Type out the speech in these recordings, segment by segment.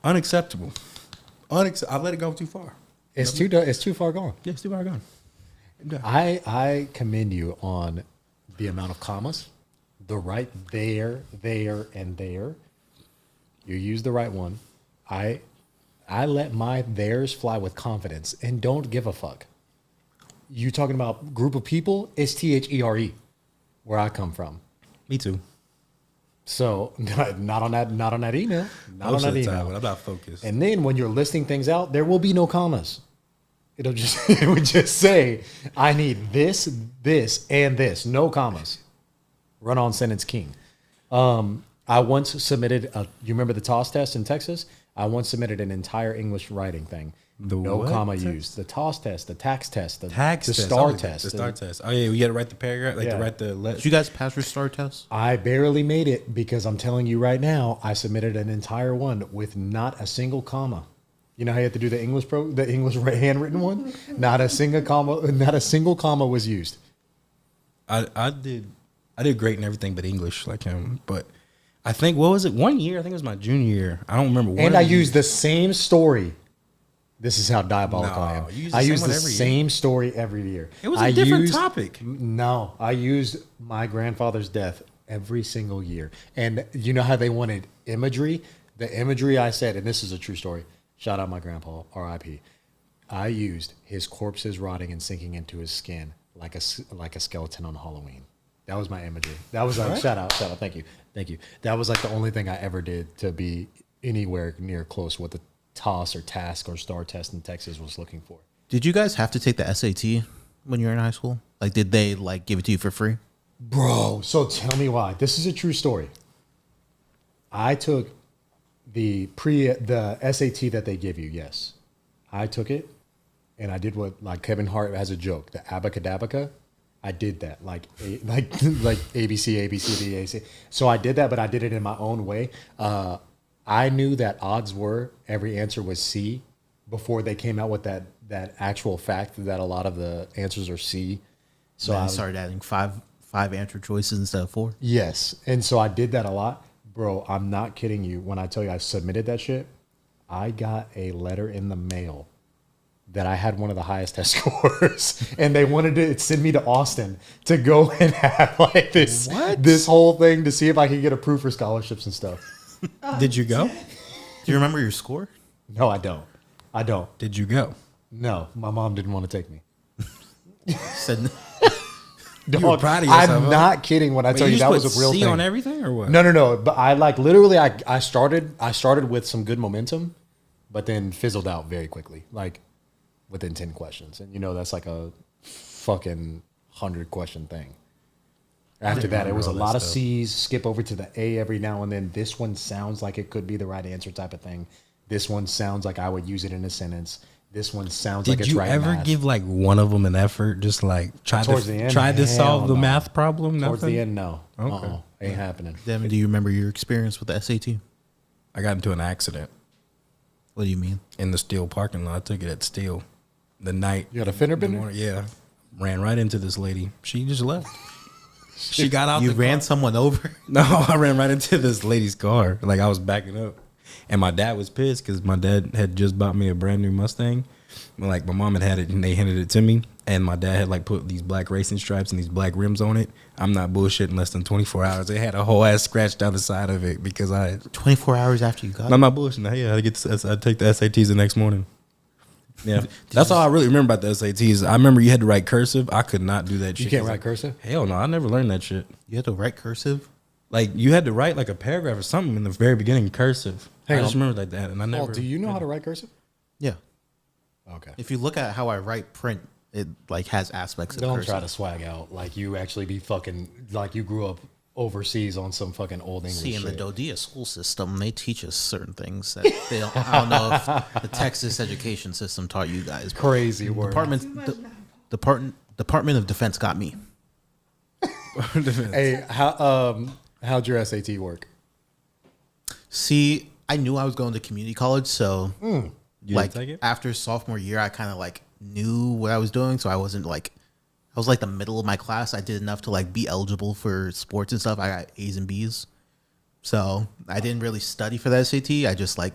Unacceptable. I let it go too far. It's too far gone. Yeah, it's too far gone. I commend you on the amount of commas, the right there, and there. You use the right one. I let my theirs fly with confidence and don't give a fuck. You talking about group of people? It's THERE, where I come from. Me too. So not on that email. Not Most on of that the time, email. when I'm not focused. And then when you're listing things out, there will be no commas. It would just say, I need this, and this. No commas. Run on sentence king. I once submitted you remember the TOS test in Texas? I once submitted an entire English writing thing. No comma used. The TOS test, the tax test, the STAR test. The STAR test. Oh yeah, we got to write the paragraph, like to write the Did you guys pass your STAR test? I barely made it because I'm telling you right now, I submitted an entire one with not a single comma. You know how you have to do the English handwritten one? Not a single comma was used. I did great in everything but English, like him. But I think, what was it? 1 year? I think it was my junior year. I don't remember. And I used the same story. This is how diabolical I am. I use the same story every year. It was a different topic. No, I used my grandfather's death every single year. And you know how they wanted imagery? The imagery I said, and this is a true story. Shout out my grandpa, R.I.P. I used his corpses rotting and sinking into his skin like a skeleton on Halloween. That was my imagery. That was like, shout out. Thank you. That was like the only thing I ever did to be anywhere near close what the TOS or TASK or STAR test in Texas was looking for. Did you guys have to take the SAT when you were in high school? Like, did they like give it to you for free? Bro, so tell me why. This is a true story. I took the SAT that they give you, yes. I took it, and I did what, like Kevin Hart has a joke, the abacadabaca. I did that, like ABC, ABCD, AC. So I did that, but I did it in my own way. I knew that odds were every answer was C before they came out with that actual fact that a lot of the answers are C. So I started adding five answer choices instead of 4. Yes, and so I did that a lot. Bro, I'm not kidding you. When I tell you I submitted that shit, I got a letter in the mail that I had one of the highest test scores, and they wanted to send me to Austin to go and have like this whole thing to see if I could get approved for scholarships and stuff. Did you go? Do you remember your score? No, I don't. Did you go? No, my mom didn't want to take me. Said You were proud of yourself. I'm not kidding when I tell you that was a real C thing. on everything or what? No. But I like literally I started with some good momentum, but then fizzled out very quickly, like within 10 questions. And that's like a fucking 100-question thing. After that, it was a lot of C's, skip over to the A every now and then. This one sounds like it could be the right answer type of thing. This one sounds like I would use it in a sentence. This one sounds like it's right. Did you ever give like one of them an effort? Just like try to solve the math problem? Towards the end, no. Okay. Ain't happening. Devin, do you remember your experience with the SAT? I got into an accident. What do you mean? In the Steel parking lot. I took it at Steel. The night. You had a fender bender? Yeah. Ran right into this lady. She just left. She got out. You ran someone over? No, I ran right into this lady's car. Like I was backing up. And my dad was pissed because my dad had just bought me a brand new Mustang. Like my mom had it and they handed it to me. And my dad had like put these black racing stripes and these black rims on it. I'm not bullshitting. Less than 24 hours, they had a whole ass scratch down the side of it because I had 24 hours after you got it. I'm not bullshitting. Yeah, I take the SATs the next morning. Yeah, that's all I really remember about the SATs. I remember you had to write cursive. I could not do that shit. You can't write cursive? Hell no, I never learned that shit. You had to write cursive? Like you had to write like a paragraph or something in the very beginning cursive. I just remember like that, and I never. Oh, do you know how to write cursive? Yeah. Okay. If you look at how I write print, it like has aspects of cursive. Don't try to swag out like you actually be fucking like you grew up overseas on some fucking old English See, in shit. the Dodia school system, they teach us certain things that they don't. I don't know if the Texas education system taught you guys. Crazy word. Department of Defense got me. Hey, how'd your SAT work? See, I knew I was going to community college, so like take it? after sophomore year, I kind of like knew what I was doing, so I wasn't like. I was like the middle of my class. I did enough to like be eligible for sports and stuff. I got A's and B's. So I didn't really study for the SAT. I just like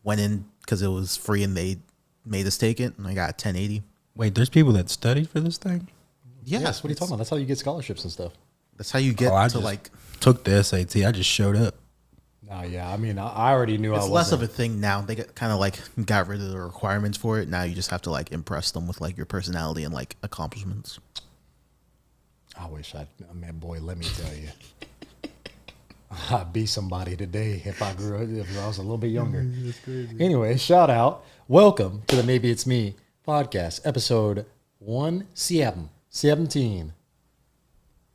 went in because it was free and they made us take it, and I got a 1080. Wait, there's people that studied for this thing? Yes. What are you talking about? That's how you get scholarships and stuff. That's how you get I to just like. took the SAT. I just showed up. Oh yeah. I mean, I already knew It's I less wasn't. of a thing now. They kind of like got rid of the requirements for it. Now you just have to like impress them with like your personality and like accomplishments. I wish man, boy, let me tell you. I'd be somebody today if I was a little bit younger. That's crazy. Anyway, shout out. Welcome to the Maybe It's Me podcast, episode 17.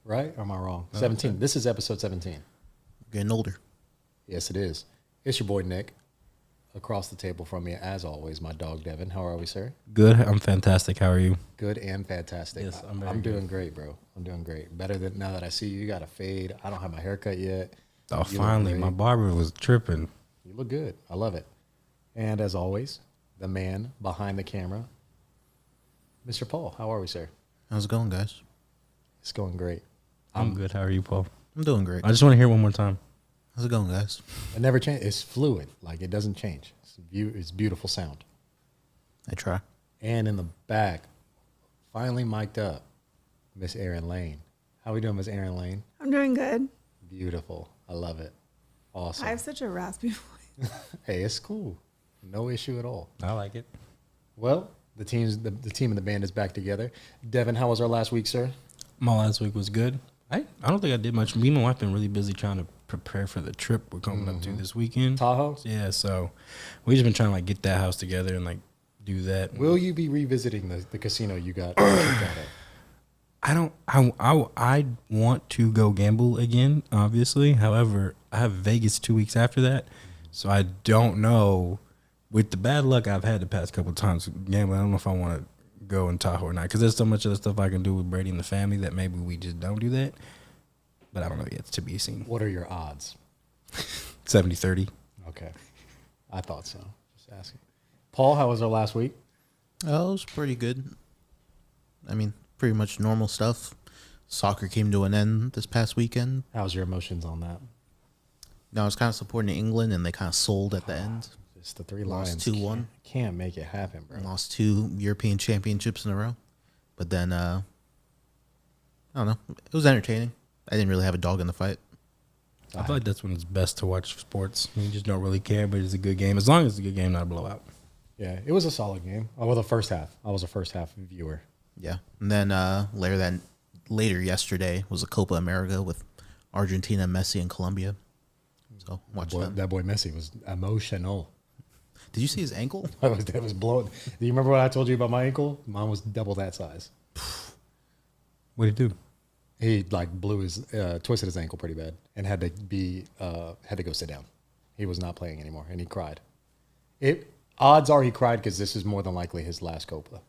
Right? Or am I wrong? 17. This is episode 17. Getting older. Yes, it is. It's your boy, Nick. Across the table from me, as always, my dog, Devin. How are we, sir? Good. I'm fantastic. How are you? Good and fantastic. Yes, I'm I'm very doing great, bro. I'm doing great. Better than now that I see you. You got a fade. I don't have my haircut yet. Oh, You look finally. great. My barber was tripping. You look good. I love it. And as always, the man behind the camera, Mr. Paul. How are we, sir? How's it going, guys? It's going great. I'm good. How are you, Paul? I'm doing great. I just want to hear it one more time. How's it going, guys? It never changes. It's fluid. Like, it doesn't change. It's beautiful sound. I try. And in the back, finally mic'd up, Miss Erin Lane. How we doing, Miss Erin Lane? I'm doing good. Beautiful. I love it. Awesome. I have such a raspy voice. Hey, it's cool. No issue at all. I like it. Well, the team and the band is back together. Devin, how was our last week, sir? My last week was good. I don't think I did much. Me and my wife been really busy trying to prepare for the trip we're coming up to this weekend. Tahoe? Yeah, so we just been trying to like get that house together and like do that. Will you be revisiting the casino you got kicked out of? I want to go gamble again, obviously. However, I have Vegas 2 weeks after that, so I don't know. With the bad luck I've had the past couple of times gambling, I don't know if I want to go in Tahoe or not because there's so much other stuff I can do with Brady and the family that maybe we just don't do that. But I don't know yet. It's to be seen. What are your odds? 70-30. Okay. I thought so. Just asking. Paul, how was our last week? Oh, it was pretty good. I mean, pretty much normal stuff. Soccer came to an end this past weekend. How's your emotions on that? Now I was kind of supporting England, and they kind of sold at the end. Just the three Lost Lions 2-1. can't make it happen, bro. Lost 2 European championships in a row. But then, I don't know. It was entertaining. I didn't really have a dog in the fight. I feel like that's when it's best to watch sports. You just don't really care, but it's a good game. As long as it's a good game, not a blowout. Yeah, it was a solid game. Oh, well, the first half. I was a first half viewer. Yeah. And then later yesterday was a Copa America with Argentina, Messi, and Colombia. So watch that. That boy Messi was emotional. Did you see his ankle? That was blowing. Do you remember what I told you about my ankle? Mine was double that size. What did he do? He like twisted his ankle pretty bad and had to go sit down. He was not playing anymore and he cried. Odds are he cried because this is more than likely his last Copa.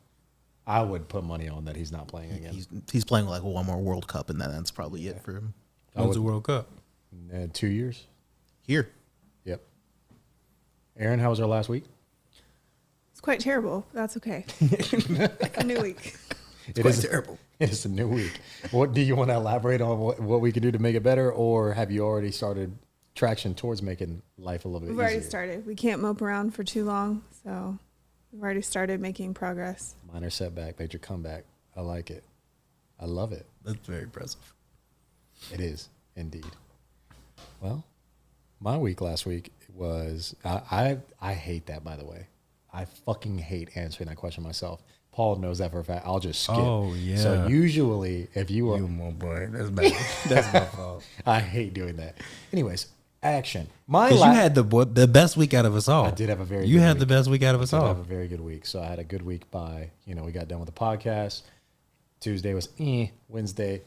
I would put money on that he's not playing again. He's playing like one more World Cup, and that's probably it for him. When's the World Cup? 2 years. Here. Yep. Aaron, how was our last week? It's quite terrible. But that's okay. A new week. It is terrible. It is a new week. What do you want to elaborate on what we can do to make it better, or have you already started traction towards making life a little bit We've easier? already started. We can't mope around for too long, so we've already started making progress. Minor setback, major comeback. I like it. I love it. That's very impressive. It is indeed. Well, my week last week was I hate that, by the way. I fucking hate answering that question myself. Paul knows that for a fact. I'll just skip. Oh, yeah. So usually, if you are, You my boy. That's bad. That's my fault. I hate doing that. Anyways, action. Because you had the best week out of us all. I did have a very. You good had week. the best week out of us I did all. have a very good week. So I had a good week by we got done with the podcast. Tuesday was Wednesday,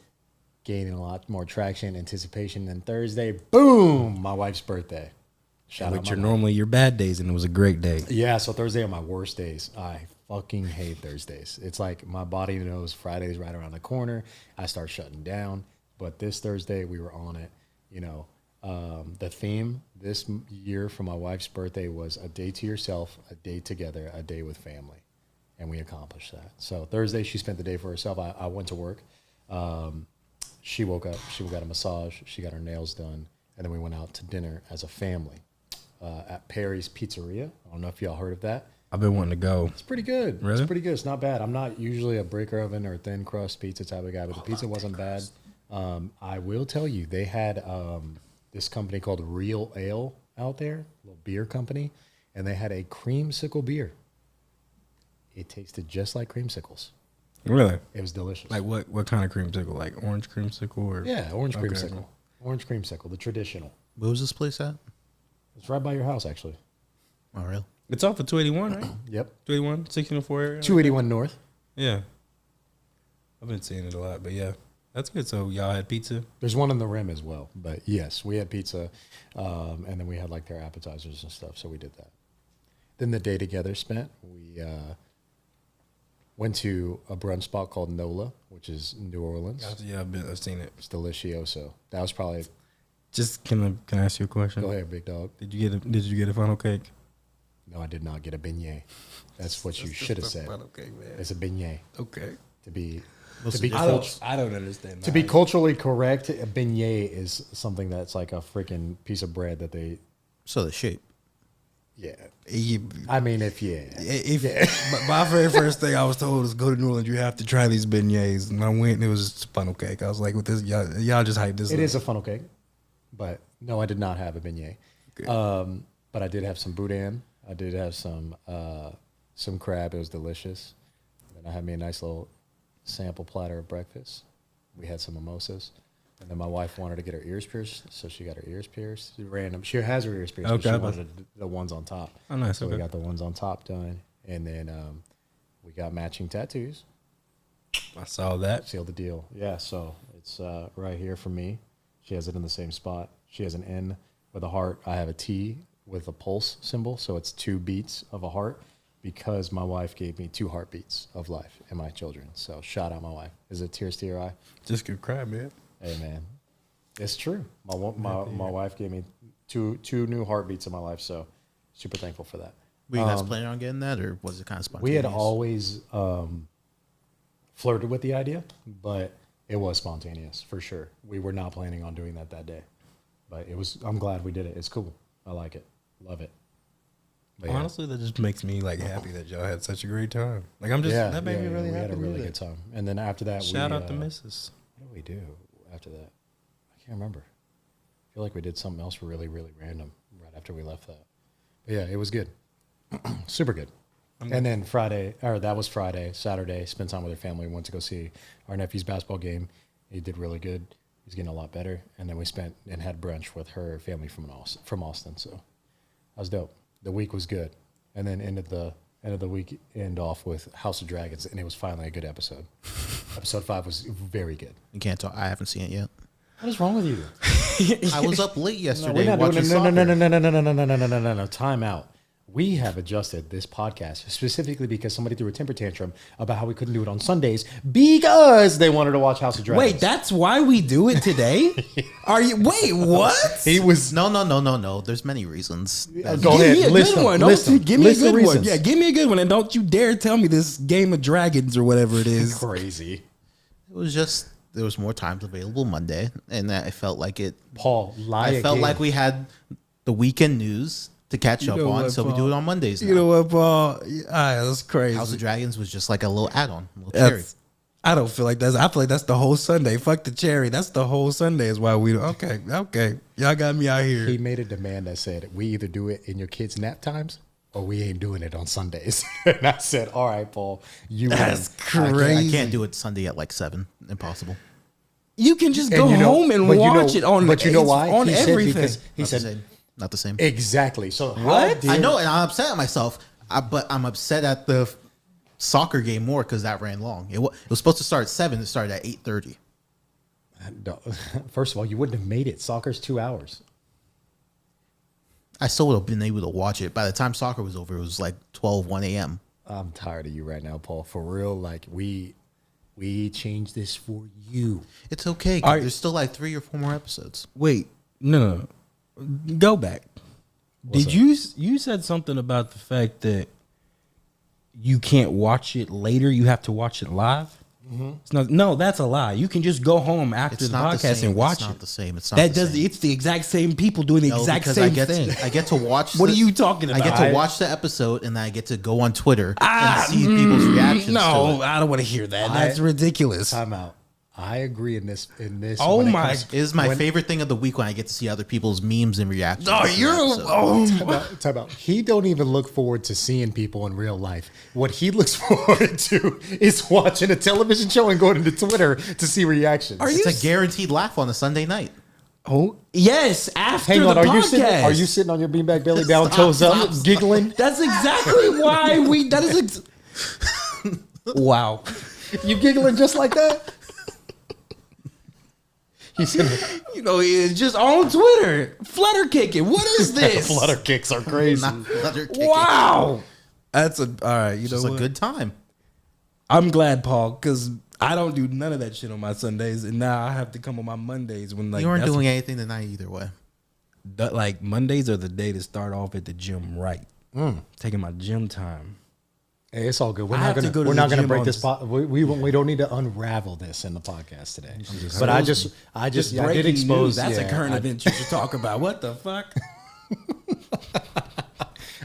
gaining a lot more traction, anticipation. Then Thursday, boom, my wife's birthday. Shout out Which my are mom. normally your bad days, and it was a great day. Yeah, so Thursday are my worst days. I fucking hate Thursdays. It's like my body knows Friday's right around the corner. I start shutting down. But this Thursday, we were on it. The theme this year for my wife's birthday was a day to yourself, a day together, a day with family. And we accomplished that. So Thursday, she spent the day for herself. I went to work. She woke up. She got a massage. She got her nails done. And then we went out to dinner as a family at Perry's Pizzeria don't know if y'all heard of that. I've been wanting to go. It's pretty good. Really? It's pretty good. It's not bad. I'm not usually a breaker oven or thin crust pizza type of guy, but the pizza wasn't bad. I will tell you, they had this company called Real Ale out there, a little beer company, and they had a creamsicle beer. It tasted just like creamsicles. Really? It was delicious. Like what kind of creamsicle? Like orange creamsicle or? Yeah, orange Okay. creamsicle. Orange creamsicle, the traditional. Where was this place at? It's right by your house, actually. Oh, really? It's off of 281, right? Yep. 281, 1604 area. 281 North. Yeah. I've been seeing it a lot, but yeah, that's good. So y'all had pizza. There's one in the Rim as well. But yes, we had pizza, and then we had like their appetizers and stuff. So we did that. Then the day together spent, we went to a brunch spot called NOLA, which is in New Orleans. Yeah, I've seen it. It's delicioso. That was probably. Just can I ask you a question? Go ahead, big dog. Did you get a funnel cake? No, I did not get a beignet. That's what you should have said. Funnel cake, man. It's a beignet. Okay. To be What's to the be difference? cult- I don't understand. to be culturally correct, a beignet is something that's like a freaking piece of bread that they. So the shape. Yeah. You, I mean, if my very first thing I was told is go to New Orleans, you have to try these beignets. And I went and it was just funnel cake. I was like, with this, y'all just hype this it up. is a funnel cake, but no, I did not have a beignet. But I did have some boudin. I did have some crab. It was delicious. Then I had me a nice little sample platter of breakfast. We had some mimosas. And then my wife wanted to get her ears pierced, so she got her ears pierced. Random. She has her ears pierced, Okay. but she wanted the ones on top. Oh, nice. So we Okay. got the ones on top done. And then we got matching tattoos. I saw that. Seal the deal. Yeah, so it's right here for me. She has it in the same spot. She has an N with a heart. I have a T with a pulse symbol, so it's 2 beats of a heart because my wife gave me 2 heartbeats of life and my children. So shout out my wife. Is it tears to your eye? Just good crab, man. Hey, man. It's true. My wife gave me two new heartbeats in my life, so super thankful for that. Were you guys planning on getting that, or was it kind of spontaneous? We had always flirted with the idea, but it was spontaneous for sure. We were not planning on doing that day, but it was. I'm glad we did it. It's cool. I like it. Love it. But yeah. Honestly, that just makes me like happy that y'all had such a great time. Like that made me really we happy. had a really good time. And then after that, Shout we, out to Mrs. What did we do after that? I can't remember. I feel like we did something else really, really random right after we left that. But yeah, it was good. Super good. And then that was Friday. Saturday, spent time with her family. Went to go see our nephew's basketball game. He did really good. He's getting a lot better. And then we spent and had brunch with her family from Austin. So that was dope. The week was good. And then ended the weekend off with House of Dragons, and it was finally a good episode. Episode 5 was very good. You can't talk. I haven't seen it yet. What is wrong with you? I was up late yesterday We're not watching doing soccer. no. Time out. We have adjusted this podcast specifically because somebody threw a temper tantrum about how we couldn't do it on Sundays because they wanted to watch House of Dragons. Wait, that's why we do it today? Are you? Wait, what? he was. No. There's many reasons. Go Give ahead, me a list good them, one. list them. Give me a List the good one. reasons. Yeah, give me a good one, and don't you dare tell me this Game of Dragons or whatever it is. Crazy. It was just there was more times available Monday, and I felt like it. Paul, I felt like we had the weekend news to catch up know on, what, so we Paul? do it on Mondays now. You know what, Paul? That's crazy. House of Dragons was just like a little add-on, a little cherry. I don't feel like that's. I feel like that's the whole Sunday. Fuck the cherry. That's the whole Sunday. Is why we. Okay. Y'all got me out here. he made a demand that said we either do it in your kids' nap times or we ain't doing it on Sundays. And I said, all right, Paul, you That's win. crazy. I can't do it Sunday at like 7. Impossible. You can just And go you know- home and but you know- watch it on. but you know it's why? On He said everything. because he Not the said same. Not the same. exactly. So What? I know, and I'm upset at myself. But I'm upset at the soccer game more because that ran long. It was supposed to start at 7. It started at 8:30. First of all, you wouldn't have made it. Soccer's 2 hours. I still would have been able to watch it. By the time soccer was over, it was like 1 a.m. I'm tired of you right now, Paul. For real, like we changed this for you. It's okay. All right. There's still like 3 or 4 more episodes. Wait, no. Go back. What's Did you said something about the fact that you can't watch it later? You have to watch it live. It's not. No, that's a lie. You can just go home after It's the not the podcast same. and watch It's not it. the same. It's not That the does. same. It's the exact same people doing the No, exact because same I thing. I get to watch. What are you talking I get about? to watch the episode and then I get to go on Twitter and see people's reactions. No, to it. I don't want to hear that. That's ridiculous. Time out. I agree in this. Oh when it my- comes- It is my favorite thing of the week when I get to see other people's memes and reactions. Oh, to the you're. episode. Oh, Time out. He don't even look forward to seeing people in real life. What he looks forward to is watching a television show and going to Twitter to see reactions. Are you- It's a guaranteed laugh on a Sunday night. oh, yes. After Hang on, the are podcast. you sitting on your beanbag belly down, toes up, giggling? That's exactly why we. That is. Wow. You giggling just like that? He's in You know, it's just on Twitter. Flutter kicking. What is this? flutter kicks are crazy. Not another kick. Wow. That's a. All right. You know It's a what? good time. I'm glad, Paul, because I don't do none of that shit on my Sundays, and now I have to come on my Mondays when like You weren't that's- doing anything tonight either way. like Mondays are the day to start off at the gym right. Taking my gym time. Hey, it's all good. We're I not have to gonna go to we're the not gonna gym break on this. this- We don't need to unravel this in the podcast today. But I did Breaking expose. news, that's yeah, a current event you should talk about. What the fuck?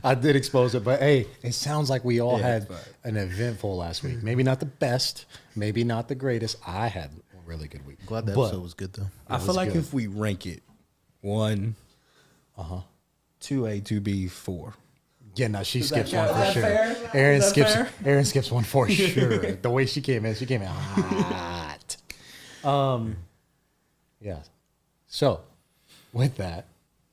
I did expose it, but hey, it sounds like we all Yeah, had it's fine. an eventful last week. Maybe not the best, maybe not the greatest. I had a really good week. Glad the But- episode was good though. I was feel like good. if we rank it 1, 2A, 2B, 4. Yeah, no, she Is that skips one fair? for Is that sure. fair? Aaron Is that skips. fair? Aaron skips one for sure. The way she came in hot. Yeah. So, with that,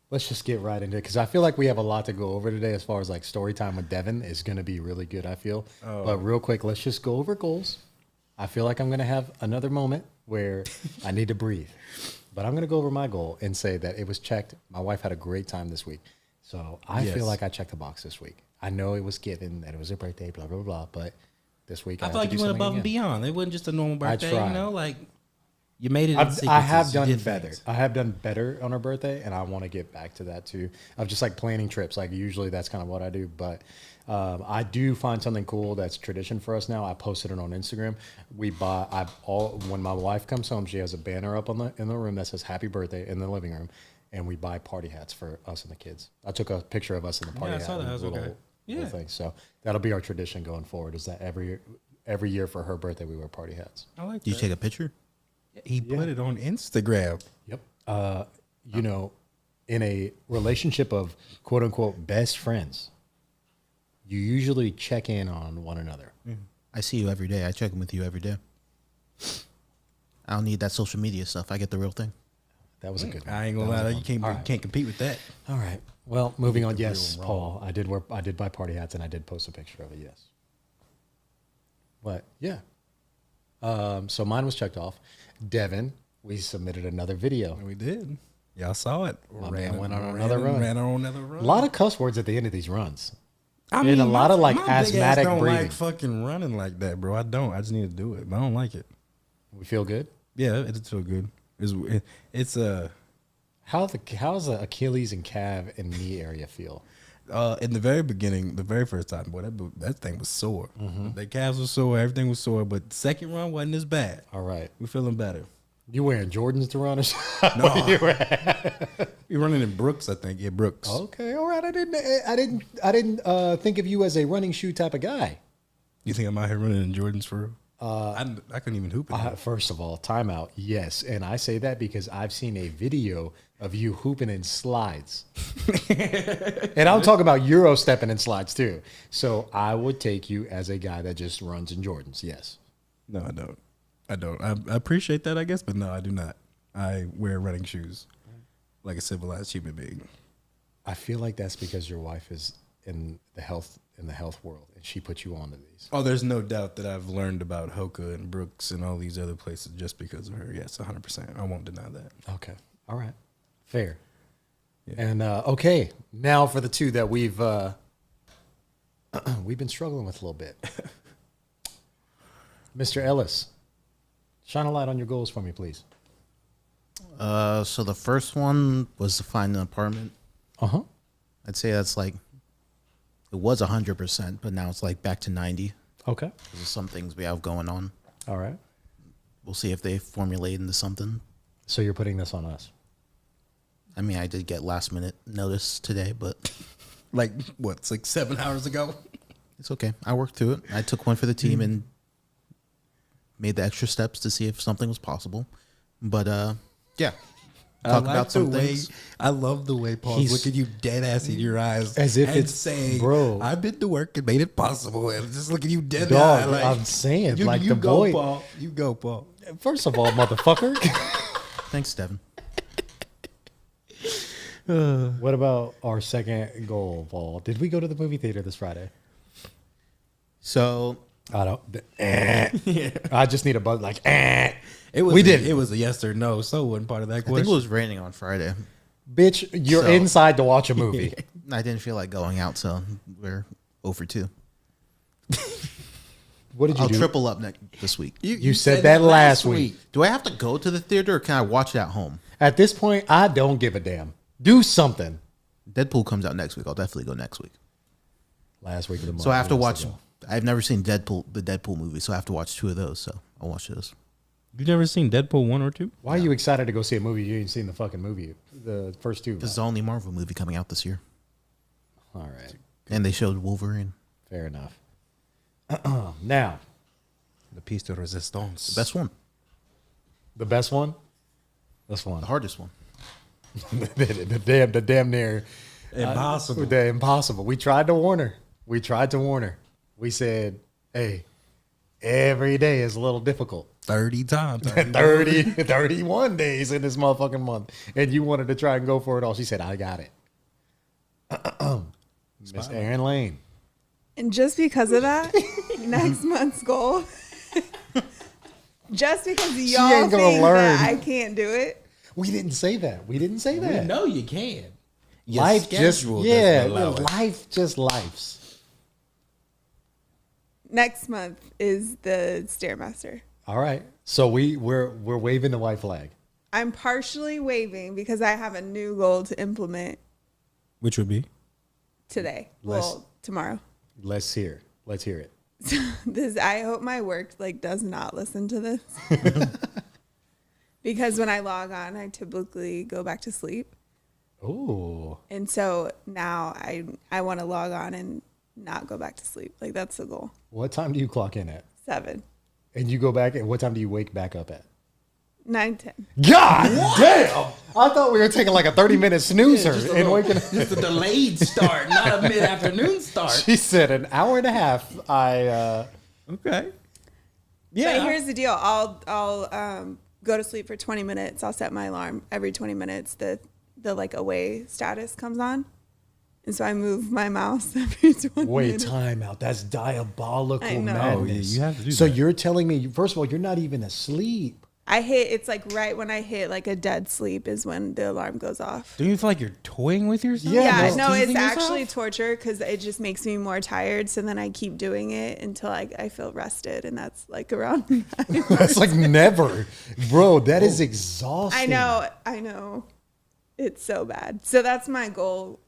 let's just get right into it because I feel like we have a lot to go over today as far as like story time with Devin is going to be really good. I feel. But real quick, let's just go over goals. I feel like I'm going to have another moment where I need to breathe. But I'm going to go over my goal and say that it was checked. My wife had a great time this week. So I Yes. feel like I checked the box this week. I know it was given that it was her birthday, blah, blah, blah. But this week I had feel like to you do went something above and again. beyond. It wasn't just a normal birthday, tried. you know? Like, you made it in I have sequences. You done did better. things. I have done better on her birthday, and I want to get back to that too. Of just like planning trips. Like usually that's kind of what I do, but I do find something cool that's tradition for us now. I posted it on Instagram. When my wife comes home, she has a banner up in the room that says "Happy Birthday" in the living room, and we buy party hats for us and the kids. I took a picture of us in the party I hat. saw that. and That was little- okay. little Yeah. thing. So that'll be our tradition going forward. Is that every year for her birthday we wear party hats. I like Did you that. take a picture? He put it on Instagram. Yep. You know, in a relationship of quote unquote best friends, you usually check in on one another. I see you every day. I check in with you every day. I don't need that social media stuff. I get the real thing. That was a good one. I ain't gonna That was lie, a you one. can't All right. can't compete with that. All right. Well, moving on. Yes, Paul. I did buy party hats and I did post a picture of it. Yes. What? Yeah. So mine was checked off. Devin, we submitted another video. We did. Y'all saw it. My man went on another run. Ran on another A run. lot of cuss words at the end of these runs. I and a lot of, like, my big ass asthmatic don't breathing. like fucking running like that, bro. I don't. I just need to do it, but I don't like it. We feel good. Yeah, it's so good. It's How's the Achilles and calf and knee area feel? in the very beginning, the very first time, boy, that thing was sore. The calves were sore, everything was sore, but the second run wasn't as bad. All right. We're feeling better. You wearing Jordans to run or something? What are you wearing? We're running in Brooks, I think. Yeah, Brooks. Okay, all right. I didn't think of you as a running shoe type of guy. You think I'm out here running in Jordans for real? I couldn't even hoop it. First of all, timeout. Yes, and I say that because I've seen a video of you hooping in slides, and I'm talking about Euro stepping in slides too. So I would take you as a guy that just runs in Jordans. Yes. No, I don't. I appreciate that, I guess, but no, I do not. I wear running shoes like a civilized human being. I feel like that's because your wife is in the health world, and she put you onto these. Oh, there's no doubt that I've learned about Hoka and Brooks and all these other places just because of her. Yes, 100%. I won't deny that. Okay. All right. Fair. Yeah. And okay, now for the two that we've been struggling with a little bit. Mr. Ellis, shine a light on your goals for me, please. So the first one was to find an apartment. Uh-huh. I'd say that's like, it was 100%, but now it's like back to 90. Okay. Because of some things we have going on. All right. We'll see if they formulate into something. So you're putting this on us. I mean, I did get last minute notice today, but Like what? It's like 7 hours ago. it's okay. I worked through it. I took one for the team and made the extra steps to see if something was possible. But yeah, talk about some things. I love the way Paul's He's- looking you dead ass in your eyes, As if and it's- saying, bro. I've been to work and made it possible, and just looking you dead Dog, eye. Like, I'm saying, you, like you the go, boy. Paul. You go, Paul. First of all, motherfucker. Thanks, Devin. What about our second goal, Paul? Did we go to the movie theater this Friday? So I don't. I just need a buzz like. It was We a, did. It was a yes or no. So wasn't part of that I think question. it was raining on Friday. Bitch, you're So- inside to watch a movie. I didn't feel like going out, so we're 0 for 2. What did you I'll do? triple up this week. You said that last week. Do I have to go to the theater or can I watch it at home? At this point, I don't give a damn. Do something. Deadpool comes out next week. I'll definitely go next week. Last week of the month. So I have to was watch. ago. I've never seen the Deadpool movie, so I have to watch 2 of those. So I'll watch those. You've never seen Deadpool 1 or 2? Why are you excited to go see a movie? You ain't seen the fucking movie. The first two. This is the only Marvel movie coming out this year, All right. and they showed Wolverine. Fair enough. Now, The piece de resistance. The best one, the best one? This one. the hardest one. the damn near Impossible. the impossible. We tried to warn her. We said, hey, every day is a little difficult. 30 times. 31 days in this motherfucking month. And you wanted to try and go for it all. She said, I got it. Miss Erin Lane. And just because of that, next month's goal, just because y'all ain't gonna think learn. that I can't do it, We didn't say that. We didn't say that. know you can. Your Life just, schedule yeah, doesn't allow it. life just lifes. next month is the Stairmaster. All right. So we're waving the white flag. I'm partially waving because I have a new goal to implement Which would be? today. Let's- Well, tomorrow. Let's hear it. This I hope my work does not listen to this. Because when I log on, I typically go back to sleep. Ooh. And so now I want to log on and not go back to sleep. Like that's the goal. What time do you clock in at? 7, And you go back, and what time do you wake back up at? 9, 10. God damn! I thought we were taking like a 30-minute snoozer and waking up. Just a delayed start, not a mid-afternoon start. She said an hour and a half. Okay. But here's the deal. I'll go to sleep for 20 minutes. I'll set my alarm every 20 minutes. The like away status comes on. And so I move my mouse every 20 Wait, minutes. time out. That's diabolical I know. madness. Oh, yeah, you have to do so that. you're telling me, first of all, you're not even asleep. It's like right when I hit like a dead sleep is when the alarm goes off. Do you feel like you're toying with yourself? Yeah, Yeah, no, it's Teasing yourself? actually torture because it just makes me more tired. So then I keep doing it until I feel rested, and that's like around 9. That's like never. Bro, that is exhausting. I know, it's so bad. So that's my goal.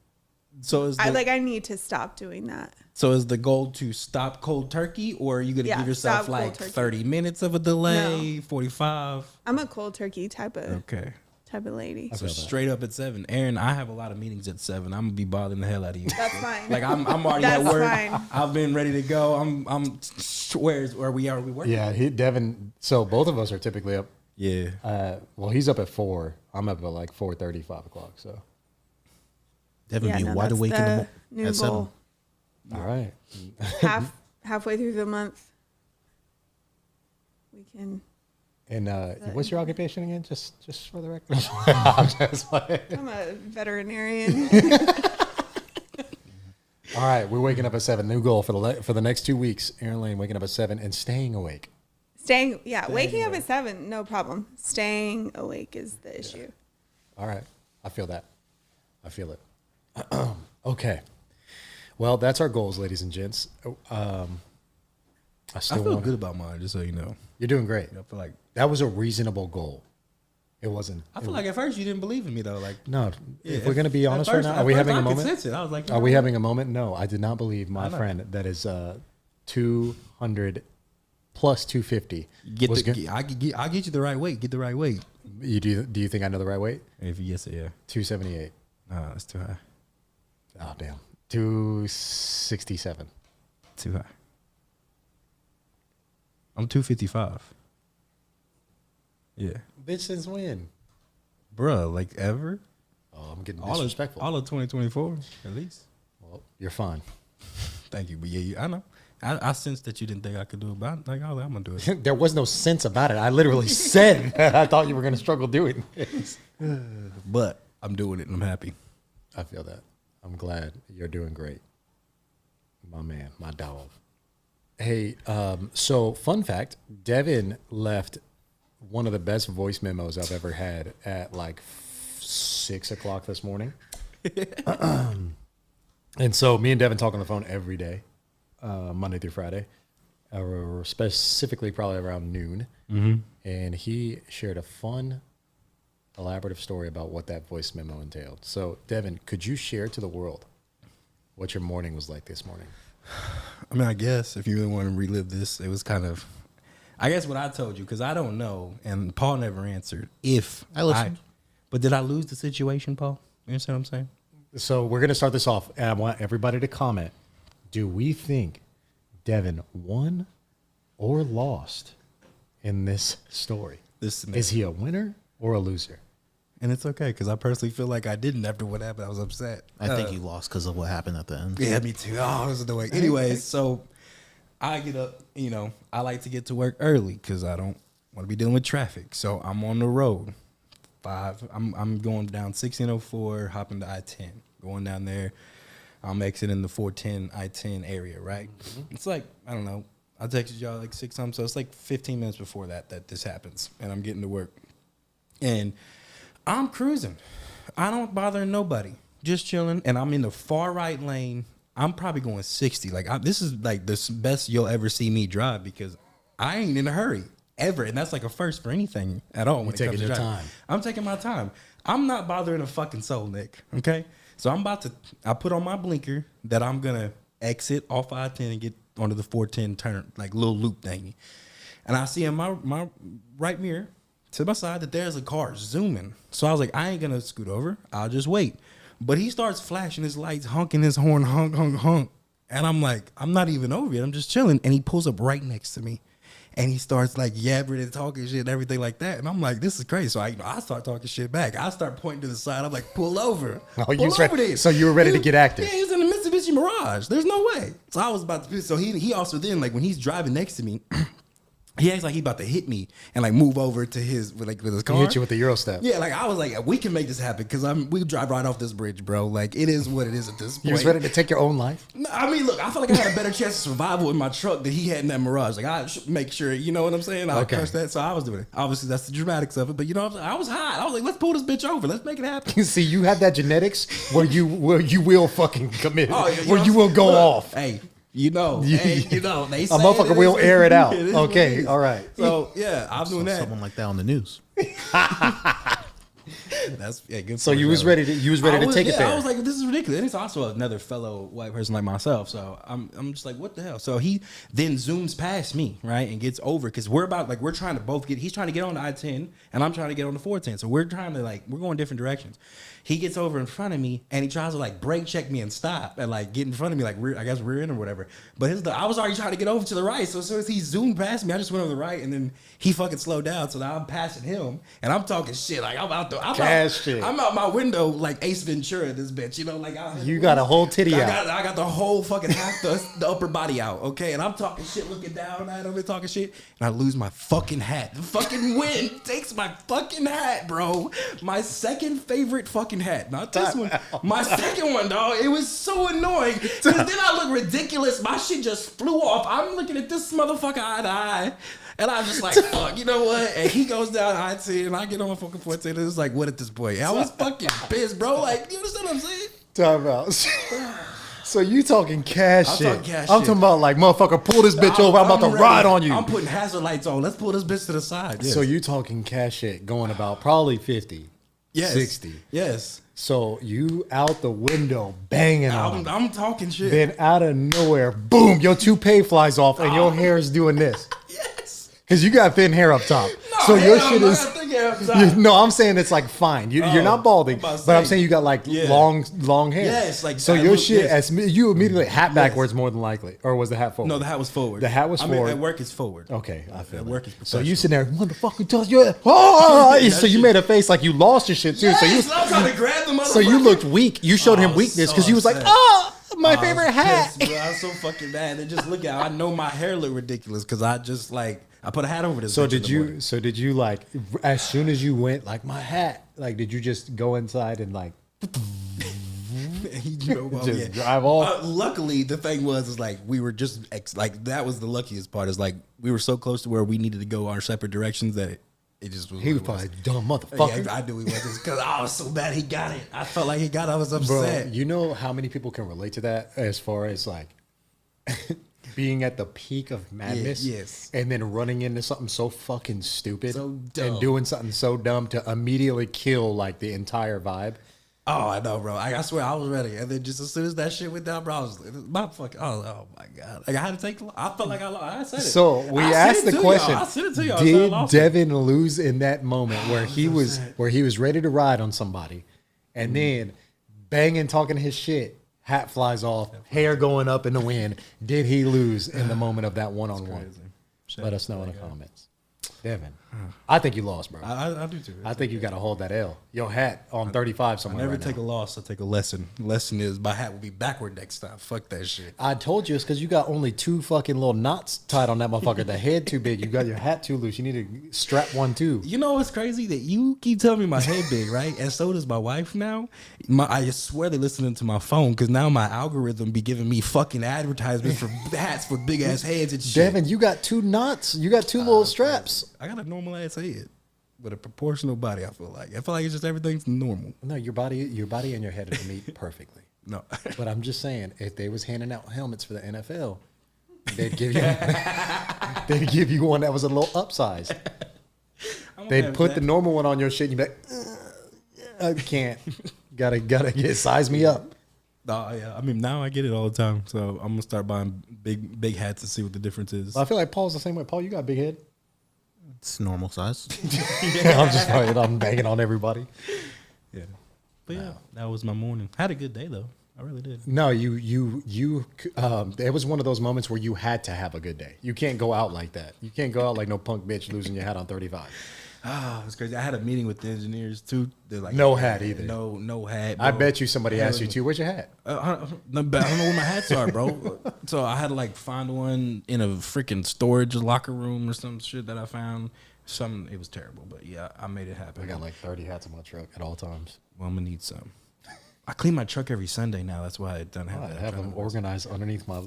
So is the, I need to stop doing that. so is the goal to stop cold turkey, or are you gonna Yeah, give yourself stop cold like turkey. 30 minutes of a delay, 45? I'm a cold turkey type of Okay. lady. So straight up at 7. Aaron, I have a lot of meetings at 7. I'm gonna be bothering the hell out of you. That's fine. Like I'm already That's at work. fine. I've been ready to go. Where we are we working? Yeah, Devin. So both of us are typically up. Yeah. Well, he's up at 4. I'm up at like 4:30, 5 o'clock. So, Devin be no, wide that's awake in the the new at 7. goal. all right. Halfway through the month, we can. And what's your occupation again? Just for the record. I'm just playing. I'm a veterinarian. All right, we're waking up at 7. New goal for the next 2 weeks. Aaron Lane waking up at 7 and staying awake. Waking up at 7, no problem. Staying awake is the issue. All right, I feel that. I feel it. Okay. Well, that's our goals, ladies and gents. I I still feel want. good about mine, just so you know. You're doing great. I feel like That was a reasonable goal. It wasn't. I feel like at first you didn't believe in me though. Like No, yeah, if we're going to be at honest first- right now, at are we first having I a could moment? sense it. I was like, you Are know we what? having a moment? No, I did not believe my know. friend that is 200 plus 250. I'll get you the right weight. Get the right weight. Do you think I know the right weight? If you guess it, yeah. 278. No, it's too high. Oh, damn. 267. Too high. I'm 255. Yeah. Bitch, since when? Bruh, like ever? Oh, I'm getting disrespectful. All of 2024, at least. Well, you're fine. Thank you. But yeah, I know. I sensed that you didn't think I could do it, but I'm going to do it. There was no sense about it. I literally said I thought you were going to struggle doing this. But I'm doing it and I'm happy. I feel that. I'm glad you're doing great. My man, my dog. Hey, so fun fact, Devin left one of the best voice memos I've ever had at like 6 o'clock this morning. And so me and Devin talk on the phone every day, Monday through Friday, or specifically probably around noon. Mm-hmm. And he shared a fun, elaborative story about what that voice memo entailed. So, Devin, could you share to the world what your morning was like this morning? I mean, I guess if you really want to relive this, it was kind of, I guess what I told you, because I don't know, and Paul never answered, but did I lose the situation, Paul? You understand what I'm saying? So we're going to start this off, and I want everybody to comment. Do we think Devin won or lost in this story? Is he a winner or a loser? And it's okay, because I personally feel like I didn't after what happened. I was upset. I think you lost because of what happened at the end. Yeah, me too. Oh, it was annoying. Anyways, so I get up, I like to get to work early because I don't want to be dealing with traffic. So I'm on the road. I'm going down 1604, hopping to I-10, going down there. I'm exiting the 410 I-10 area, right? Mm-hmm. It's like, I don't know. I texted y'all like 6 times, so it's like 15 minutes before that this happens, and I'm getting to work. And I'm cruising. I don't bother nobody. Just chilling, and I'm in the far right lane. I'm probably going 60. This is like the best you'll ever see me drive because I ain't in a hurry. Ever, and that's like a first for anything at all. When it comes to driving. Time. I'm taking my time. I'm not bothering a fucking soul, Nick. Okay, so I put on my blinker that I'm gonna exit off I-10 and get onto the 410 turn, like little loop thingy, and I see in my right mirror to my side that there's a car zooming. So I was like, I ain't gonna scoot over. I'll just wait. But he starts flashing his lights, honking his horn, honk, honk, honk, and I'm like, I'm not even over yet. I'm just chilling, and he pulls up right next to me. And he starts like yabbering and talking shit and everything like that. And I'm like, this is crazy. So I start talking shit back. I start pointing to the side. I'm like, pull over. Pull over there. So you were ready to get active. Yeah, he was in the Mitsubishi Mirage. There's no way. So I was about to. So he also then, like, when he's driving next to me, he acts like he about to hit me and like move over to his with his car. He hit you with the Euro step. Yeah, like I was like, we can make this happen because we drive right off this bridge, bro. Like it is what it is at this point. You was ready to take your own life? No, I mean, look, I feel like I had a better chance of survival in my truck than he had in that Mirage. Like I should make sure, you know what I'm saying? I crush that. So I was doing it. Obviously, that's the dramatics of it. But you know what I'm saying? I was hot. I was like, let's pull this bitch over. Let's make it happen. See, you have that genetics where you will fucking commit. Where you will go off. Hey. They say a motherfucker will air it out. Okay, all right. So yeah, I'm doing that. Someone like that on the news. That's good. So you was ready to take it there. I was like, this is ridiculous. And it's also another fellow white person like myself. So I'm just like, what the hell? So he then zooms past me, right, and gets over because we're trying to both get. He's trying to get on the I-10 and I'm trying to get on the 410. So we're going different directions. He gets over in front of me and he tries to like brake check me and stop and like get in front of me like rear end or whatever. But I was already trying to get over to the right. So as soon as he zoomed past me, I just went over the right and then he fucking slowed down. So now I'm passing him and I'm talking shit like I'm out my window like Ace Ventura. This bitch, you got a whole titty out. I got the whole fucking half the upper body out. Okay, and I'm talking shit, looking down at him and talking shit, and I lose my fucking hat. The fucking wind takes my fucking hat, bro. My second favorite fucking hat, not this one. My second one, dog. It was so annoying because then I look ridiculous. My shit just flew off. I'm looking at this motherfucker eye to eye. And I'm just like, fuck, you know what? And he goes down I-10 and I get on my fucking 410 and it's like, what at this point? I was fucking pissed, bro. Like, you understand what I'm saying? Time out. So you talking cash shit. I'm talking about like, motherfucker, pull this bitch over. I'm about to ride on you. I'm putting hazard lights on. Let's pull this bitch to the side. Yes. So you talking cash shit going about probably 50, 60. Yes. So you out the window banging on him. I'm talking shit. Then out of nowhere, boom, your toupee flies off and your hair is doing this. Yeah. Because you got thin hair up top. No, so your hell shit no, is. I got thick hair up top. No, I'm saying it's like fine. You're not balding, I'm about to but I'm say. saying you got like Yeah. long hair. Yes, like so I your look- shit. yes. You immediately hat backwards more than likely, or was the hat forward? No, the hat was forward. The hat was I mean, forward. at work is forward. Okay, I feel At it. work is So you professional. sitting there, motherfucker, does your so you shit- made a face like you lost your shit too. Yes, so you I'm trying to grab the motherfucker. so you looked weak. You showed him Oh, weakness because so you was like, upset. my I favorite was hat. pissed, bro. I was so fucking mad. And just look at, I know my hair look ridiculous because I just like I put a hat over this. So bitch in did the you? morning. So did you like as soon as you went like my hat? Like did you just go inside and like You know, well, just yeah. drive off? Luckily, the thing was like we were just like that was the luckiest part. Is like we were so close to where we needed to go our separate directions that it just was. He was what probably it was. dumb motherfucker. Yeah, I knew he was just because I was so bad he got it. I felt like he got it. I was Bro, upset. you know how many people can relate to that as far as like being at the peak of madness, yes. and then running into something so fucking stupid So and dumb. doing something so dumb to immediately kill like the entire vibe. Oh, I know, bro. I swear I was ready, and then just as soon as that shit went down, bro, I was my fucking. Oh my god! Like I had to take. I felt like I lost. I said it. So we I asked said it the to question: y'all. I said it to y'all. I said I did lost it. Devin lose in that moment where he so was sad. where he was ready to ride on somebody, and then banging, talking his shit, hat flies off, hair going up in the wind? Did he lose in the moment of that one-on-one? crazy. Let us know in the comments. Devin, I think you lost, bro. I do too. I think you got to hold that L. Your hat on 35 I somewhere. never right take now. a loss. I take a lesson. Lesson is my hat will be backward next time. Fuck that shit. I told you it's because you got only 2 fucking little knots tied on that motherfucker. The head too big. You got your hat too loose. You need to strap one too. You know what's crazy? That you keep telling me my head big, right? And so does my wife now. I swear they're listening to my phone because now my algorithm be giving me fucking advertisements for hats for big ass heads and shit. Devin, you got 2 knots. You got 2 little straps. I got a normal ass head with a proportional body. I feel like it's just everything's normal. No, your body and your head are meet perfectly. No, But I'm just saying, if they was handing out helmets for the NFL, they'd give you they'd give you one that was a little upsized. They'd put the normal one on your shit. And you'd be like, I can't. Gotta get size me up. Oh yeah, I mean now I get it all the time. So I'm gonna start buying big hats to see what the difference is. I feel like Paul's the same way. Paul, you got a big head. It's normal size. I'm just I'm banging on everybody. Yeah, but yeah, that was my morning. I had a good day though. I really did. No, it was one of those moments where you had to have a good day. You can't go out like that. You can't go out like no punk bitch losing your hat on 35. Ah, it's crazy. I had a meeting with the engineers too. They're like, No hat either. No hat. I bro. bet you somebody asked you too. Where's your hat? I don't know where my hats are, bro. So I had to like find one in a freaking storage locker room or some shit that I found. It was terrible, but yeah, I made it happen. I got like 30 hats in my truck at all times. Well, I'm gonna need some. I clean my truck every Sunday now. That's why I don't have I that. have them organized underneath my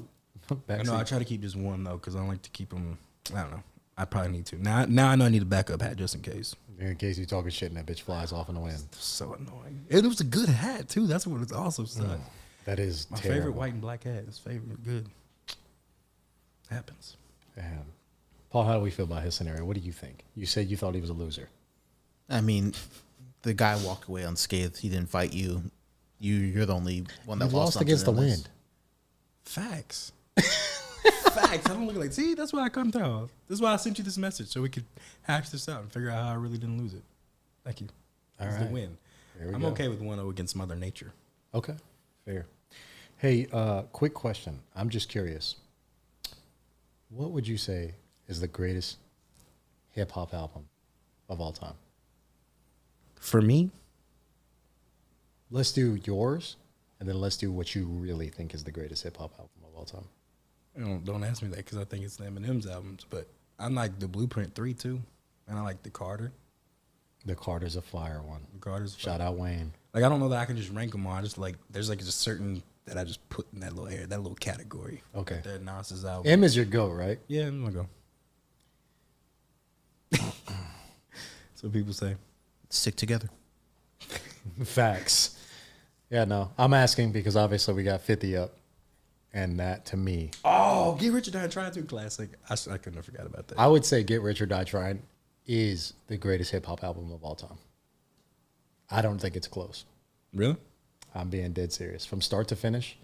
back I know. I seat. try to keep just one though, because I don't like to keep them. I don't know. I probably need to. Now I know I need a backup hat just in case. In case you talking shit and that bitch flies off in the wind. So annoying. It was a good hat too. That's what it's also sucked. That is My terrible. favorite white and black hat. It's favorite. Good. Happens. Damn. Paul, how do we feel about his scenario? What do you think? You said you thought he was a loser. I mean, the guy walked away unscathed. He didn't fight you. You're the only one that You lost something against the in this. wind. Facts. Facts. I don't look like. See, that's why I come tell. This is why I sent you this message so we could hash this out and figure out how I really didn't lose it. Thank you. All It's right. the win. There we I'm go. okay with 1-0 against Mother Nature. Okay, fair. Hey, quick question. I'm just curious. What would you say is the greatest hip hop album of all time? For me, Let's do yours, and then let's do what you really think is the greatest hip hop album of all time. don't ask me that because I think it's the Eminem's albums, but I like the Blueprint 3 too, and I like the Carter. The Carter's a fire one. The Carter's Shout out Wayne. Like I don't know that I can just rank them all. I just like there's like just certain that I just put in that little area, that little category. Okay. Like that Nas's album. M is your goat, right? Yeah, I'm gonna go. That's what people say. Stick together. Facts. Yeah, no. I'm asking because obviously we got 50 up. And that to me, Oh, Get Rich or Die Trying to classic. I couldn't have forgot about that. I would say Get Rich or Die Trying is the greatest hip hop album of all time. I don't think it's close. Really? I'm being dead serious. From start to finish,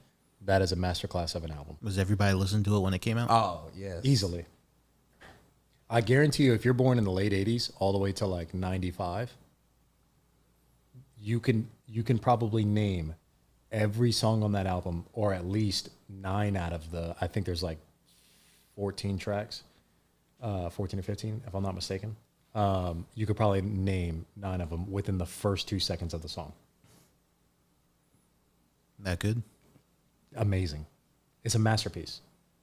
that is a masterclass of an album. Was everybody listening to it when it came out? Oh, yes. Easily. I guarantee you, if you're born in the late 80s all the way to like 95, you can probably name every song on that album, or at least 9 out of the, I think there's like 14 tracks, 14 or 15, if I'm not mistaken. You could probably name 9 of them within the first 2 seconds of the song. That good? Amazing. It's a masterpiece.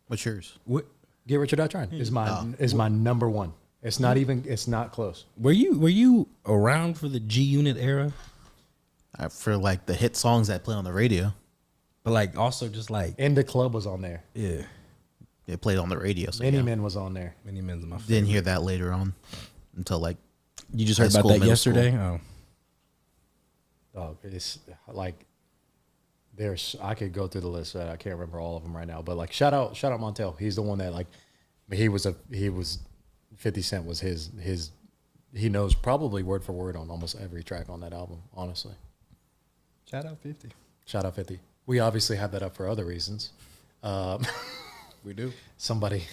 What's yours? What Get Rich or Die Trying is my number one. It's not close. were you around for the G Unit era? For like the hit songs that play on the radio. But like also just like In the Club was on there. yeah, They played on the radio. So Many yeah. Men was on there. Many Men's my favorite. Didn't hear that later on until like You just high heard about school, that middle yesterday? school. Oh, Oh, it's like I could go through the list. I can't remember all of them right now. But like shout out Montel. He's the one that like he was 50 Cent was his. He knows probably word for word on almost every track on that album. Honestly, shout out 50. shout out 50. We obviously have that up for other reasons. We do. Somebody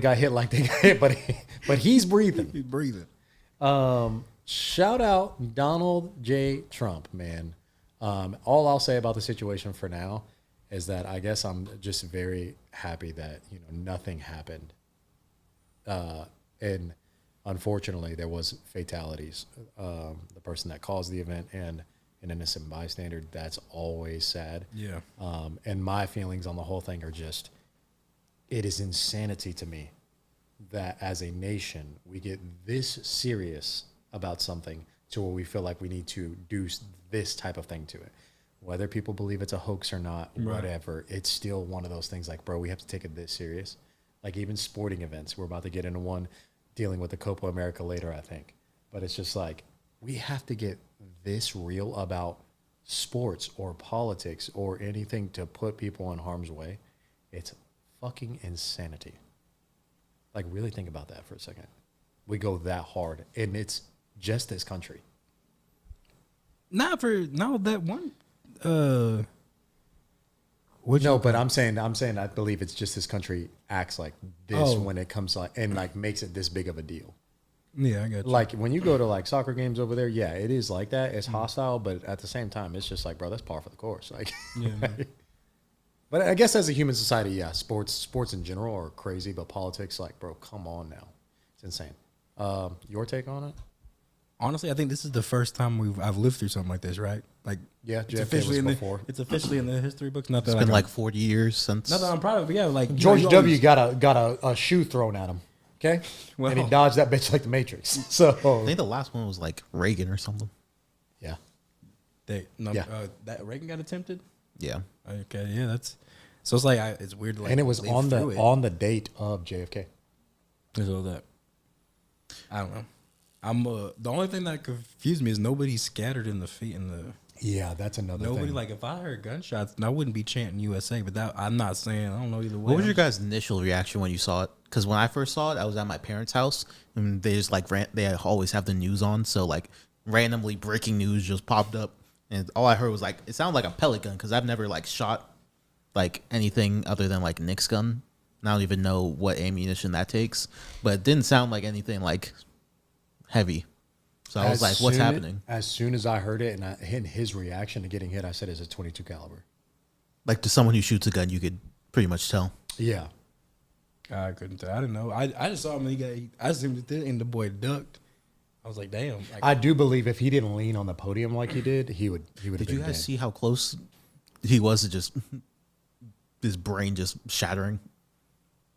got hit like they got hit, but he's breathing. He's breathing. Shout out Donald J. Trump, man. All I'll say about the situation for now is that I guess I'm just very happy that nothing happened, and unfortunately there was fatalities. The person that caused the event and an innocent bystander. That's always sad. Yeah. And my feelings on the whole thing are just, it is insanity to me that as a nation we get this serious about something to where we feel like we need to do this type of thing to it. Whether people believe it's a hoax or not, whatever, it's still one of those things like, bro, we have to take it this serious. Like even sporting events, we're about to get into one dealing with the Copa America later, I think. But it's just like, we have to get this real about sports or politics or anything to put people in harm's way. It's fucking insanity. Like really think about that for a second. We go that hard and it's just this country. Not that one. But I'm saying I believe it's just this country acts like this when it comes like and like makes it this big of a deal. Yeah, I got you. Like when you go to like soccer games over there, yeah, it is like that. It's hostile, but at the same time, it's just like, bro, that's par for the course. Like, Yeah. But I guess as a human society, yeah, sports in general are crazy, but politics, like, bro, come on now, it's insane. Your take on it? Honestly, I think this is the first time I've lived through something like this, right? Like, Yeah, it's JFK officially was in before. it's officially in the history books. Not that It's been like 40 years since. not that I'm proud of, but yeah, like George you W. always- got a shoe thrown at him. Okay, Well- and he dodged that bitch like the Matrix. So I think the last one was like Reagan or something. yeah, that Reagan got attempted. Yeah. Okay, yeah, that's so it's like it's weird. To, like, and it was live on through it. on the date of JFK. There's all that. I don't know. I'm the only thing that confused me is nobody's scattered in the feet in the. Yeah, that's another Nobody thing. like if I heard gunshots, I wouldn't be chanting USA. But that I'm not saying I don't know either way. What was your guys' initial reaction when you saw it? Because when I first saw it, I was at my parents' house, and they just like they always have the news on, so like randomly breaking news just popped up, and all I heard was like it sounded like a pellet gun because I've never like shot like anything other than like Nick's gun. And I don't even know what ammunition that takes, but it didn't sound like anything like heavy. So I was like, "What's happening?" As soon as I heard it and his reaction to getting hit, I said, "It's a .22 caliber." Like to someone who shoots a gun, you could pretty much tell. Yeah, I couldn't tell. I didn't know. I just saw him. I assumed it, and the boy ducked. I was like, damn. Like, I do believe if he didn't lean on the podium like he did, he would. Have Did you been guys dead. see how close he was to just his brain just shattering?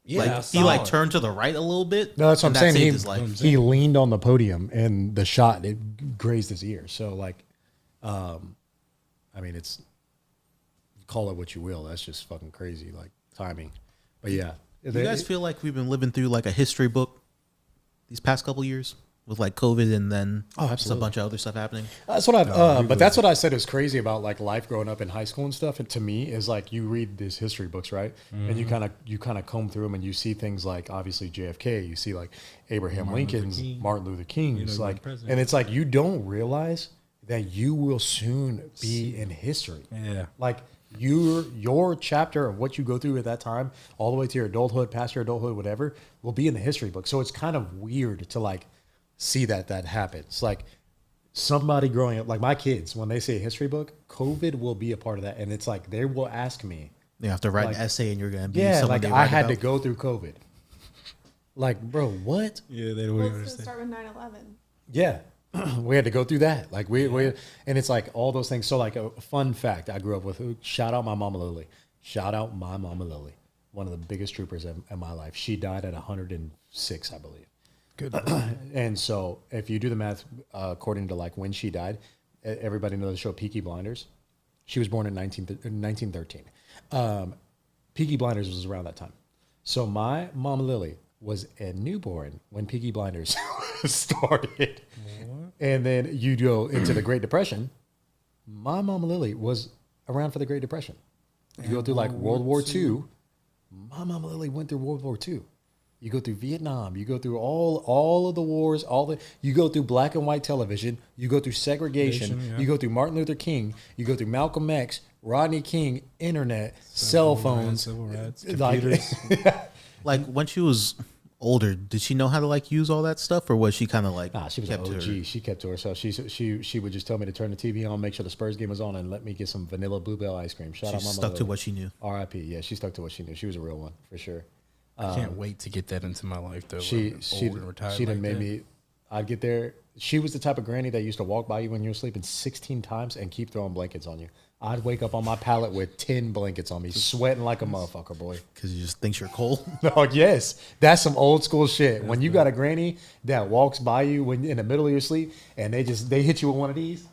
yeah, I Like he saw like it. turned to the right a little bit. No, that's what I'm and that saying. saved He, his life. he leaned on the podium, and the shot it grazed his ear. So like, I mean, it's call it what you will. That's just fucking crazy, like timing. But yeah, Do you guys feel like we've been living through like a history book these past couple years with like COVID and then Oh, just a absolutely. bunch of other stuff happening? That's what I've. But that's what I said is crazy about like life growing up in high school and stuff. And to me, is like you read these history books, right? And you kind of comb through them, and you see things like obviously JFK. You see like Abraham Lincoln's, Martin Luther King's, know, like, president. and it's like you don't realize that you will soon be in history. Yeah. Like your chapter of what you go through at that time, all the way to your adulthood, past your adulthood, whatever, will be in the history book. So it's kind of weird to like see that happens. Like somebody growing up, like my kids, when they say a history book, COVID will be a part of that. And it's like they will ask me. You have to write like, an essay and you're going to be yeah, someone like they I write had about. to go through COVID. Like, bro, what? Yeah, they don't Well, even let's understand. start with 9/11. Yeah. We had to go through that. Like we and it's like all those things. So like a fun fact I grew up with, shout out my mama Lily. Shout out my mama Lily. One of the biggest troopers in my life. She died at 106, I believe. Good. And so if you do the math, according to like when she died, everybody knows the show Peaky Blinders. She was born in 1913. Peaky Blinders was around that time. So my mama Lily was a newborn when Peaky Blinders started. And then you go into the Great Depression. My mama Lily was around for the Great Depression. You go through like World War II. My mama Lily went through World War II. You go through Vietnam. You go through all of the wars. You go through black and white television. You go through segregation. Yeah. You go through Martin Luther King. You go through Malcolm X, Rodney King, internet, cell phones, civil rights, like- computers. Like when she was older, did she know how to like use all that stuff, or was she kind of like? Nah, she was kept an to OG. her- She kept to herself. She would just tell me to turn the TV on, make sure the Spurs game was on, and let me get some vanilla bluebell ice cream. Shout She out, Mama stuck to Lily. what she knew. R.I.P. Yeah, she stuck to what she knew. She was a real one for sure. I can't wait to get that into my life though. She when I'm she old and retired she done like made that. me. I'd get there. She was the type of granny that used to walk by you when you were sleeping 16 times and keep throwing blankets on you. I'd wake up on my pallet with 10 blankets on me, sweating like a motherfucker, boy. Because you just thinks you're cold. Oh yes, that's some old school shit. When you got a granny that walks by you when in the middle of your sleep and they hit you with one of these,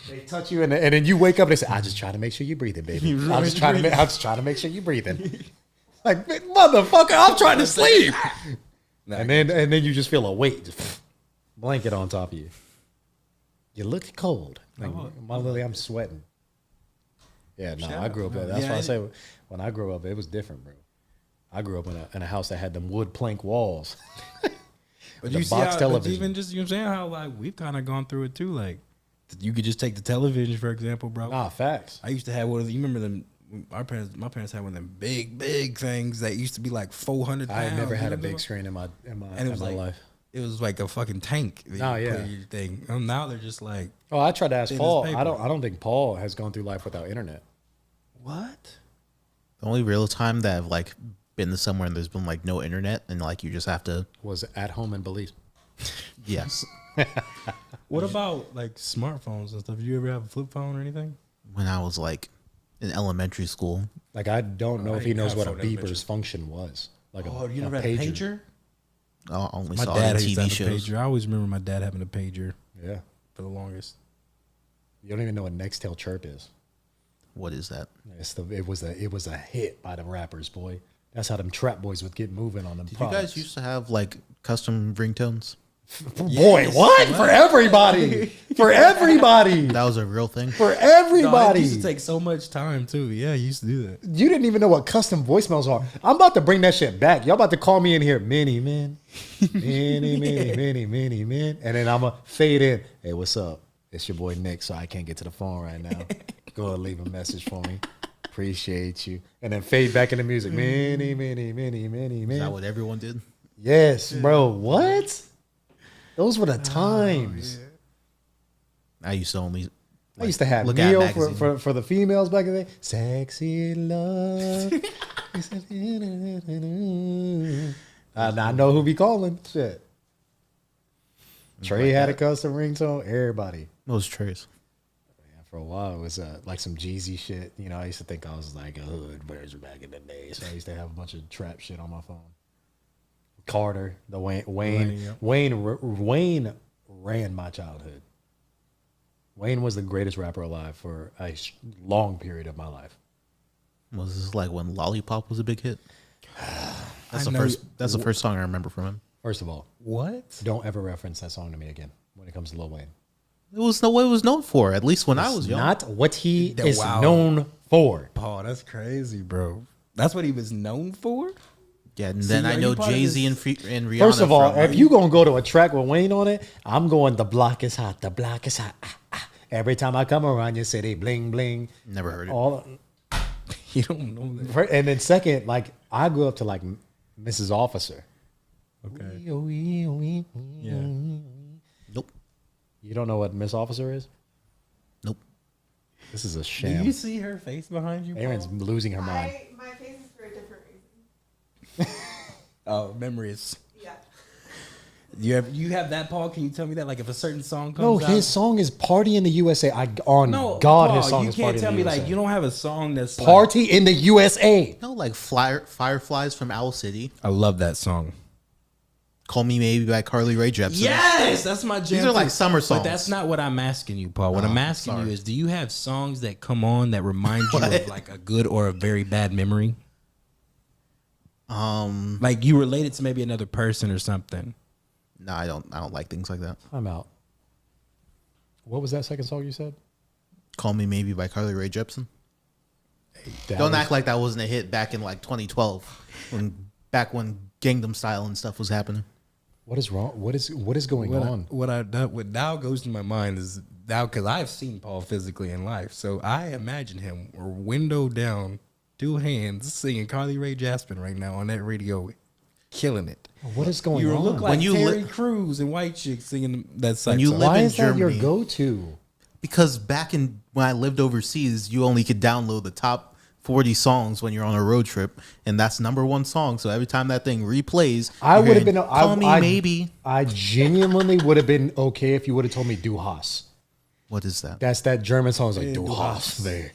they touch you and then you wake up and they say, "I just try to make sure you're breathing, baby. I'm just trying to make sure you're breathing." Like motherfucker, I'm trying to sleep. And then you just feel a weight, just blanket on top of you. You look cold, like, my Lily. I'm sweating. Yeah, no, I grew up. That's why I say when I grew up, it was different, bro. I grew up in a house that had them wood plank walls. But the you see box how, television. even just, you know what I'm saying, how like we've kind of gone through it too. Like you could just take the television, for example, bro. Nah, facts. I used to have one of the, you remember them, my parents had one of them big things that used to be like 400 pounds. I had never had you a know big what screen in my And it was like, life. it was like a fucking tank. that Oh, you put yeah. in your thing. Now they're just like, Oh, I tried to ask Thin as Paul. paper. I don't think Paul has gone through life without internet. what? The only real time that I've like been to somewhere and there's been like no internet and like you just have to. Was at home in Belize. Yes. What about like smartphones and stuff? Did you ever have a flip phone or anything? When I was like in elementary school. Like I don't know I if he didn't knows have what a phone elementary. beeper's function was. Like Oh, you never had a pager? I only My saw dad it in used to TV have a shows. pager. I always remember my dad having a pager Yeah. for the longest. You don't even know what Nextel Chirp is. What is that? It was a hit by the rappers, boy. That's how them trap boys would get moving on them. Did you guys used to have like custom ringtones? Boy, what? For everybody. For everybody. That was a real thing. For No, it everybody. used to take so much time too. Yeah, I used to do that. You didn't even know what custom voicemails are. I'm about to bring that shit back. Y'all about to call me in here, many men, many men, and then I'm gonna fade in. Hey, what's up? It's your boy Nick. So I can't get to the phone right now. Go ahead, leave a message for me. Appreciate you. And then fade back into music. Many Is that men. what everyone did? Yes, bro. What? Those were the times. I used to only. I used to have look at Neo magazine. for the females back in the day. Sexy love. I know who be calling. Shit. Trey Like had that. a custom ringtone. Everybody. Those trays. Yeah, for a while, it was like some Jeezy shit. You know, I used to think I was like a hood version back in the day. So I used to have a bunch of trap shit on my phone. Carter, the Wayne ran my childhood. Wayne was the greatest rapper alive for a long period of my life. Was this like when Lollipop was a big hit? That's I the know first. That's the first song I remember from him. First of all, What? don't ever reference that song to me again when it comes to Lil Wayne. It was no what it was known for. At least when I was young. Not what he The is wow. known for. Paul, that's crazy, bro. That's what he was known for? Yeah, and See, then I are know you part of Jay Z this- and Rihanna. First of all, from, if you gonna go to a track with Wayne on it, I'm going the block is hot. The block is hot. Ah, ah. Every time I come around, you say they bling bling. never heard it. All You don't know that. And then second, like I grew up to like Mrs. Officer. Okay. Yeah. Nope. You don't know what Miss Officer is? Nope. This is a Do sham. you see her face behind you? Aaron's Paul? losing her mind. My face is for a different reason. Oh, memories. Yeah. You have that, Paul? Can you tell me that? Like if a certain song No, comes out. his song is "Party in the USA." God, Paul, his song you is can't "Party tell in me the USA." like you don't have a song that's like- "Party in the USA." No, like Fireflies from Owl City. I love that song. Call Me Maybe by Carly Rae Jepsen. Yes, that's my jam. These are like too. summer songs. But that's not what I'm asking you, Paul. What I'm asking you sorry. is, do you have songs that come on that remind you of like a good or a very bad memory? Like you relate it to maybe another person or something. No, I don't like things like that. I'm out. What was that second song you said? Call Me Maybe by Carly Rae Jepsen. That Don't was- act like that wasn't a hit back in like 2012, back when Gangnam Style and stuff was happening. What is wrong? What is going on? What now goes to my mind is now because I've seen Paul physically in life, so I imagine him window down, two hands, singing Carly Rae Jepsen right now on that radio, killing it. What is going You on? look like When you Terry Crews and White Chicks singing that song. you live Why in is that your Germany. go-to? Because back in when I lived overseas, you only could download the top 40 songs when you're on a road trip, and that's number one song. So every time that thing replays, I you're would have hearing, been. Call Me Maybe. I genuinely would have been okay if you would have told me "Du Hast." What is that? That's that German song. It's like "Du Hast." There,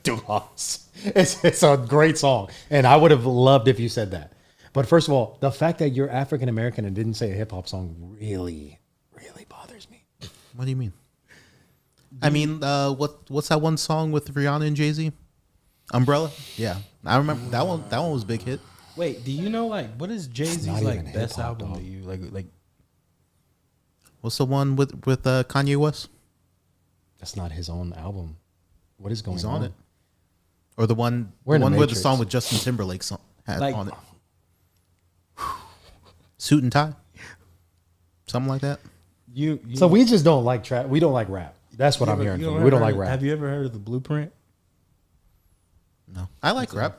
"Du Hast." It's a great song, and I would have loved if you said that. But first of all, the fact that you're African American and didn't say a hip hop song really bothers me. What do you mean? I mean, what's that one song with Rihanna and Jay-Z? Umbrella? Yeah. I remember that one. That one was a big hit. Wait, do you know like what is Jay-Z's not like even best hip-hop, album dog. to you? Like What's the one with Kanye West? That's not his own album. What is going He's on? on it. Or the one, We're in the with the Matrix. song with Justin Timberlake had Like- on it. Suit and Tie? Something like that? you So we just don't like trap. We don't like rap. That's what I'm hearing from you. We don't like rap. Have you ever heard of the Blueprint? No. I like rap.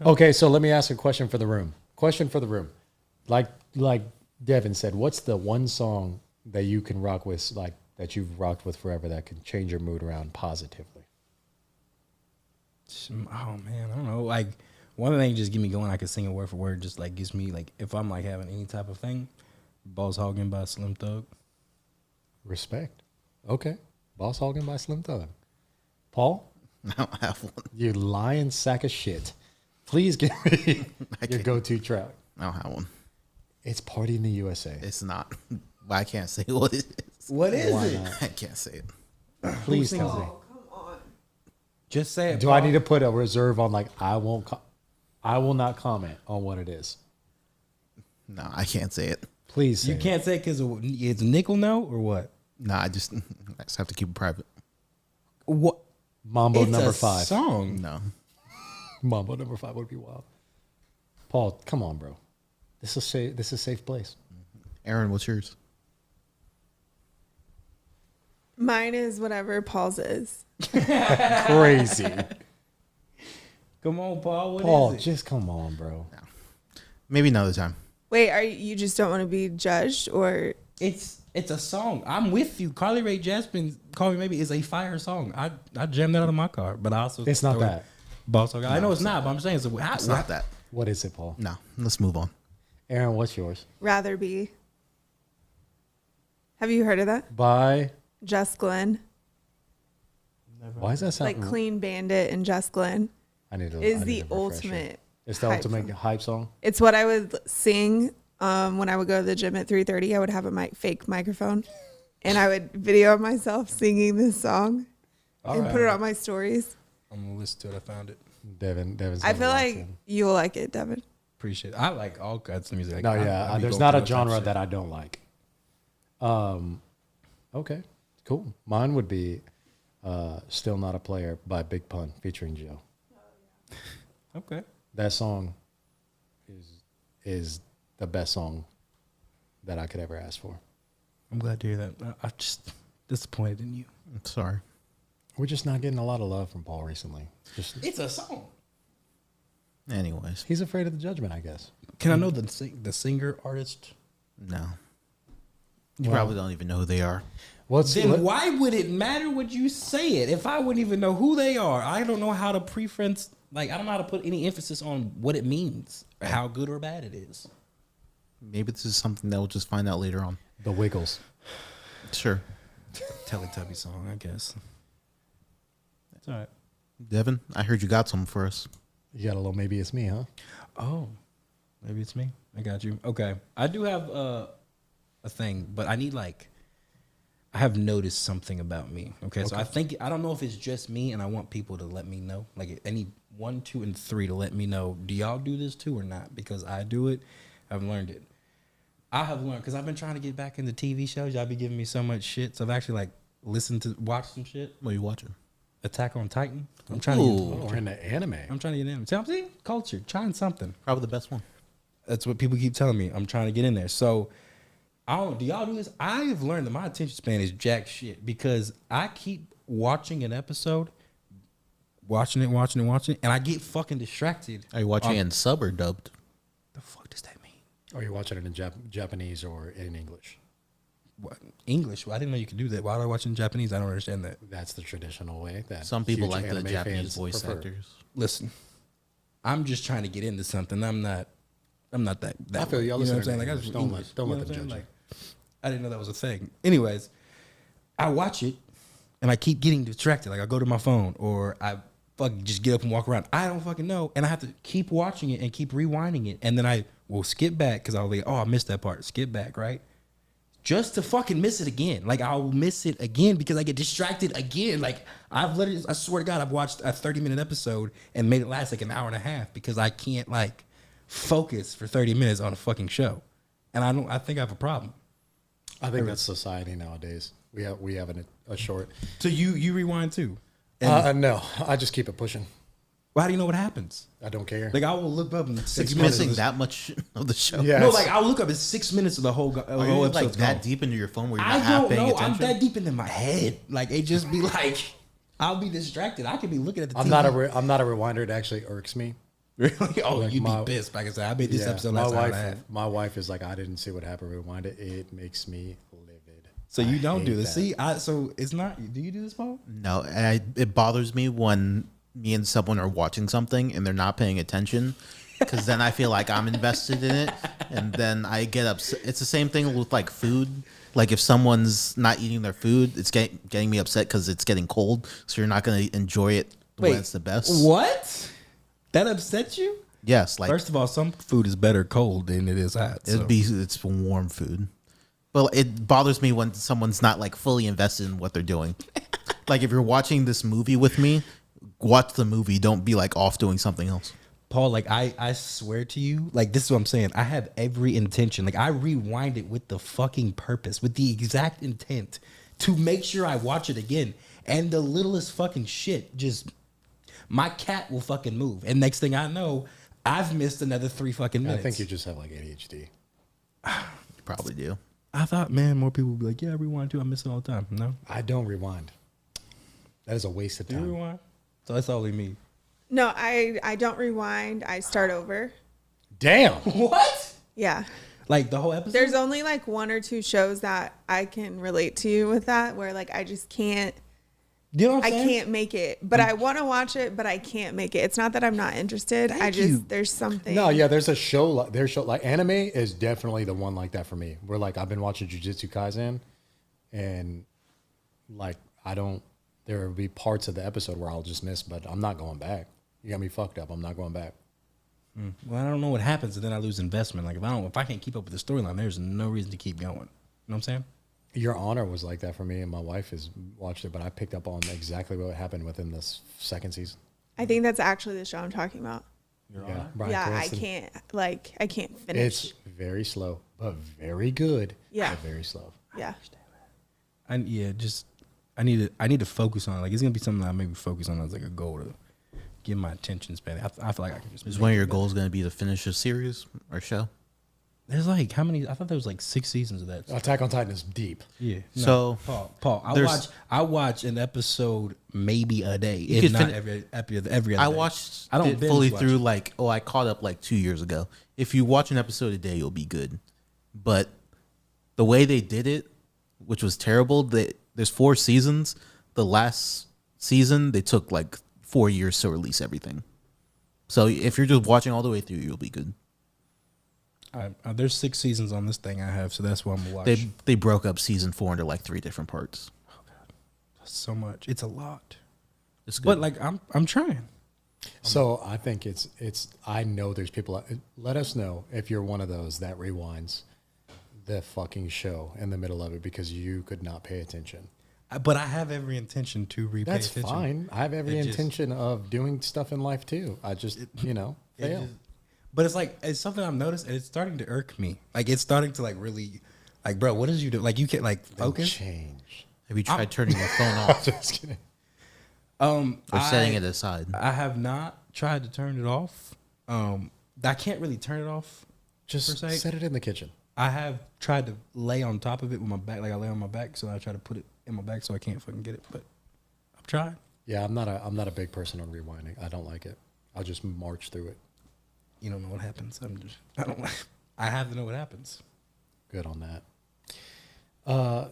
Okay, so let me ask a question for the room. Question for the room. Like Devin said, what's the one song that you can rock with, like that you've rocked with forever that can change your mood around positively? Oh man, I don't know. Like one thing just get me going. I can sing it word for word. Just like gives me like if I'm like having any type of thing. Boss Hoggin by Slim Thug. Respect. Okay. Boss Hoggin by Slim Thug. Paul, I don't have one. you lying sack of shit. Please give me your go-to track. I don't have one. It's Party in the USA. It's not. But I can't say what it is. What is Why it? not? I can't say it. Please sings tell me. Oh, come on. Just say it. Do I need to put a reserve on like I will not comment on what it is? No, I can't say it. Please say You can't say because it's nickel no or what? No, I just have to keep it private. What? Mambo It's number a 5. song. No. Mambo number 5 would be wild. Paul, come on, bro. This is a safe place. Aaron, what's yours? Mine is whatever Paul's is. Crazy. Come on, Paul. What Paul, is it? just come on, bro. Maybe another time. Wait, you just don't want to be judged, or It's a song. I'm with you. Carly Rae Jepsen, Call Me Maybe is a fire song. I jammed that out of my car, but I also It's not throw it- that. Boss Hog. I know it's not, but I'm saying it's It's not that. What is it, Paul? No. Let's move on. Aaron, what's yours? Rather Be. Have you heard of that? By Just Glenn. why does that sound Like Clean Bandit and Just Glenn I need to is I need the a refresher. ultimate. It's the hype ultimate song. hype song. It's what I would sing when I would go to the gym at 3:30. I would have a fake microphone, and I would video myself singing this song and put it on my stories. I'm gonna listen to it. I found it. Devin's I gonna feel lock like in. you'll like it, Devin. Appreciate it. I like all kinds of music. Like, No, I yeah. be There's going not through a that type of genre shit. that I don't like. Okay, cool. Mine would be "Still Not a Player" by Big Pun featuring Joe. Okay. That song is the best song that I could ever ask for. I'm glad to hear that. I'm just disappointed in you. I'm sorry. We're just not getting a lot of love from Paul recently. It's a song. Anyways, He's afraid of the judgment, I guess. Can I know the singer artist? no. You Well- probably don't even know who they are. Then why would it matter what you say it if I wouldn't even know who they are? I don't know how to preference. Like I don't know how to put any emphasis on what it means, or how good or bad it is. Maybe this is something that we'll just find out later on. the Wiggles. Sure. Teletubby song, I guess. It's all right. Devin, I heard you got some for us. You got a little maybe it's me, huh? Oh, maybe it's me. I got you. Okay, I do have a thing, but I need like. I have noticed something about me. Okay, so I don't know if it's just me, and I want people to let me know. Like I need 1, 2, and 3 to let me know. Do y'all do this too or not? Because I do it. I've learned it. I have learned because I've been trying to get back into TV shows. Y'all be giving me so much shit. So I've actually like watched some shit. What are you watching? Attack on Titan. I'm trying to get into Oh, we're into anime. I'm trying to get in. See, culture, trying something. Probably the best one. That's what people keep telling me. I'm trying to get in there. So, I don't. Do y'all do this? I have learned that my attention span is jack shit because I keep watching an episode, watching it, and I get fucking distracted. Are you watching it in sub or dubbed? The fuck does that mean? Are you watching it in Japanese or in English? What, English? Well, I didn't know you could do that. Why do I watch in Japanese? I don't understand that. That's the traditional way. That Some people huge like the anime Japanese fans voice prefer. actors. Listen, I'm just trying to get into something. I'm not that. I feel you. I'll You know what I'm listen saying? to Like I English. just Don't English. let- don't You let know them what I'm judge saying? Like, I didn't know that was a thing. Anyways, I watch it and I keep getting distracted. Like I go to my phone or I fucking just get up and walk around. I don't fucking know, and I have to keep watching it and keep rewinding it, and then I will skip back because I'll be I missed that part. Skip back, right? Just to fucking miss it again. Like I'll miss it again because I get distracted again. Like I've literally, I swear to God, I've watched a 30-minute episode and made it last like an hour and a half because I can't like focus for 30 minutes on a fucking show, and I think I have a problem. I think that's society nowadays. We have a short. So you rewind too. No, I just keep it pushing. Well, how do you know what happens? I don't care. Like I will look up in 6 You're minutes. missing that much of the show. Yeah. No, Yes. like I'll look up in 6 minutes of the whole Are you like episode's that gone. deep into your phone where you're I not half don't paying know. I'm attention? that deep into my head. Like it just be like I'll be distracted. I could be looking at the. I'm TV. not a rewinder. It actually irks me. Really? Oh, Like you'd my- be pissed. Like I said, I made this Yeah, episode my last hour and a wife. half. My wife is like, I didn't see what happened. Rewind it. It makes me livid. So you I don't do hate this. that. See, so it's not. Do you do this, Paul? No, it bothers me when me and someone are watching something and they're not paying attention, because then I feel like I'm invested in it, and then I get upset. It's the same thing with like food. Like if someone's not eating their food, it's getting me upset because it's getting cold, so you're not going to enjoy it when it's the best. What? That upsets you? Yes, like First of all, some food is better cold than it is hot. So. it's warm food. But it bothers me when someone's not like fully invested in what they're doing. Like if you're watching this movie with me, watch the movie. Don't be like off doing something else. Paul, like I swear to you, like this is what I'm saying. I have every intention. Like I rewind it with the fucking purpose, with the exact intent to make sure I watch it again. And the littlest fucking shit, just my cat will fucking move. And next thing I know, I've missed another 3 fucking I minutes. think you just have like ADHD. You probably do. I thought, man, more people would be like, yeah, I rewind too. I miss it all the time. No? I don't rewind. That is a waste of Do you time. rewind? So that's only me. No, I don't rewind. I start over. Damn. What? Yeah. Like the whole episode? There's only like 1 or 2 shows that I can relate to you with that, where like I just can't. You know what I'm I saying? can't make it, but I want to watch it, but I can't make it. It's not that I'm not interested. Thank you. There's something. No, yeah, there's a show like anime is definitely the one like that for me. Where like I've been watching Jujutsu Kaisen, and like there will be parts of the episode where I'll just miss, but I'm not going back. You got me fucked up. I'm not going back. Well, I don't know what happens, and then I lose investment. Like if I can't keep up with the storyline, there's no reason to keep going. You know what I'm saying? Your Honor was like that for me, and my wife has watched it, but I picked up on exactly what happened within this second season. I think that's actually the show I'm talking about. Yeah, Bryan yeah, Cranston. I can't finish. It's very slow, but very good. Yeah. but very slow. Yeah. I need to focus on it. Like it's gonna be something I maybe focus on as like a goal to get my attention span. I feel like I can just. Is one of your goals going to be to finish a series or show? There's like how many? I thought there was like 6 seasons of that. Attack on Titan is deep. Yeah. So Paul, I watch an episode maybe a day, if could not fin- every other day. I watched I don't it binge fully watch through it. I caught up like 2 years ago. If you watch an episode a day, you'll be good. But the way they did it, which was terrible, there's 4 seasons. The last season, they took like 4 years to release everything. So if you're just watching all the way through, you'll be good. There's 6 seasons on this thing I have, so that's what I'm gonna watch. They broke up season 4 into like 3 different parts. So much. It's a lot. It's good. But like I'm trying. So I think it's. I know there's people. Let us know if you're one of those that rewinds the fucking show in the middle of it because you could not pay attention. But I have every intention to repay That's attention. fine. I have every It just- intention of doing stuff in life too. I just, fail. But it's like it's something I've noticed, and it's starting to irk me. Like it's starting to like really, like bro, what did you do? Like you can't like focus. Change. Have you tried turning your phone off Just kidding. or setting it aside? I have not tried to turn it off. I can't really turn it off. Just per se. set it in the kitchen. I have tried to lay on top of it with my back, like I lay on my back, so I try to put it in my back so I can't fucking get it. But I've tried. Yeah, I'm not a big person on rewinding. I don't like it. I'll just march through it. You don't know what happens. I have to know what happens. Good on that.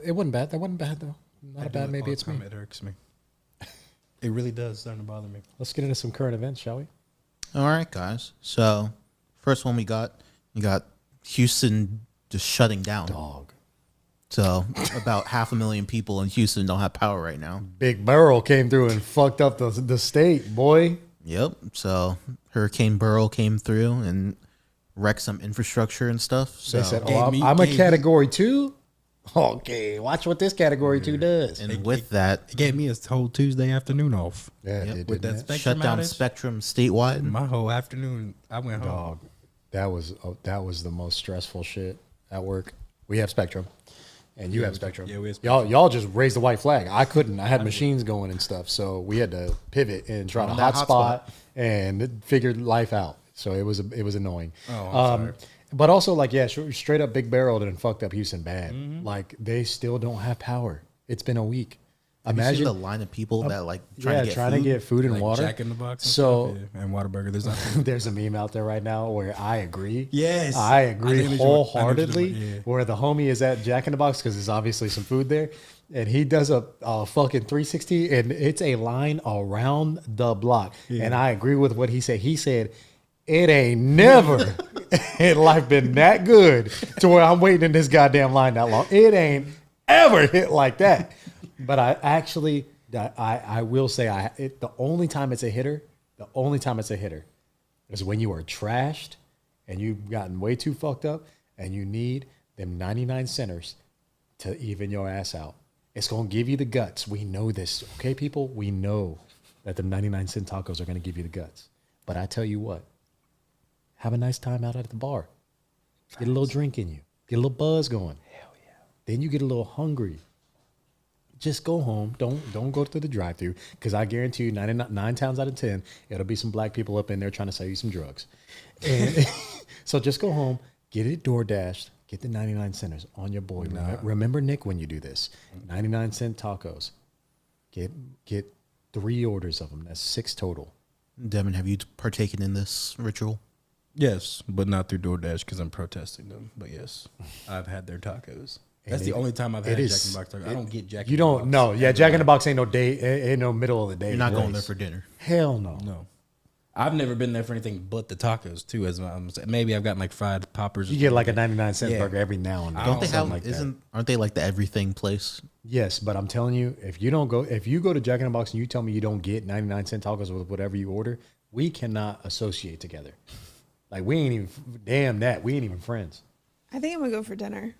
It wasn't bad. That wasn't bad though. Not a bad. Maybe it's me. It irks me. It really does starting to bother me. Let's get into some current events, shall we? All right, guys. So first one we got Houston just shutting down. Dog. So about 500,000 people in Houston don't have power right now. Big Burrow came through and fucked up the state, boy. Yep. So Hurricane Burrow came through and wrecked some infrastructure and stuff. So They said, Gave "Oh, me- I'm a gave me- Category 2." Okay, watch what this Category 2 does. and with that, It gave me a whole Tuesday afternoon off. Yeah, Yep, it did, with that didn't it? Spectrum shut down outage. Spectrum statewide. My whole afternoon, I went home. Dog, that was the most stressful shit at work. We have Spectrum, and you have Spectrum. yeah, we have Y'all just raised the white flag. I couldn't. I had machines going and stuff, so we had to pivot and try to that hotspot and figure life out. So it was annoying. Oh, I'm sorry. But also, like, yeah, straight up Big Barrel and fucked up Houston bad. Like, they still don't have power. It's been a week. Have you seen Imagine the line of people that like trying trying to to get get food and Like water. Jack in the Box. And So stuff, yeah, and Whataburger. There's nothing. there's a meme out there right now where I agree. Yes. I I agree know what you're wholeheartedly. talking about, yeah. Where the homie is at Jack in the Box because there's obviously some food there, and he does a fucking 360, and it's a line around the block. And I agree with what he said. He said, "It ain't never in life been that good to where I'm waiting in this goddamn line that long. It ain't ever hit like that." But I actually, I will say, the only time it's a hitter is when you are trashed and you've gotten way too fucked up and you need them 99 centers to even your ass out. It's going to give you the guts. We know this. Okay, people? We know that the 99-cent tacos are going to give you the guts. But I tell you what, have a nice time out at the bar. Get a little drink in you. Get a little buzz going. Hell yeah. Then you get a little hungry. Just go home. Don't go to the drive-thru because I guarantee you 9 times out of 10, it'll be some black people up in there trying to sell you some drugs. And so just go home, get it DoorDashed, get the 99 centers on your boy. Remember Nick when you do this. 99-cent tacos. Get 3 orders of them. That's 6 total. Devin, have you partaken in this ritual? Yes, but not through DoorDash because I'm protesting them. But yes, I've had their tacos. That's the only time I've had Jack in the Box tacos. I don't get Jack in You the don't Box. know. Yeah, Jack in the Box ain't no day, ain't no middle of the day. You're not going there place. for dinner. Hell no. No. I've never been there for anything but the tacos too. As I'm saying. Maybe I've gotten like fried poppers. or You get like a something. 99-cent Yeah. burger every now and then. Don't they have? something like that. Aren't they like the everything place? Yes, but I'm telling you, if you go to Jack in the Box and you tell me you don't get 99-cent tacos with whatever you order, we cannot associate together. Like we ain't even we ain't even friends. I think I'm gonna go for dinner.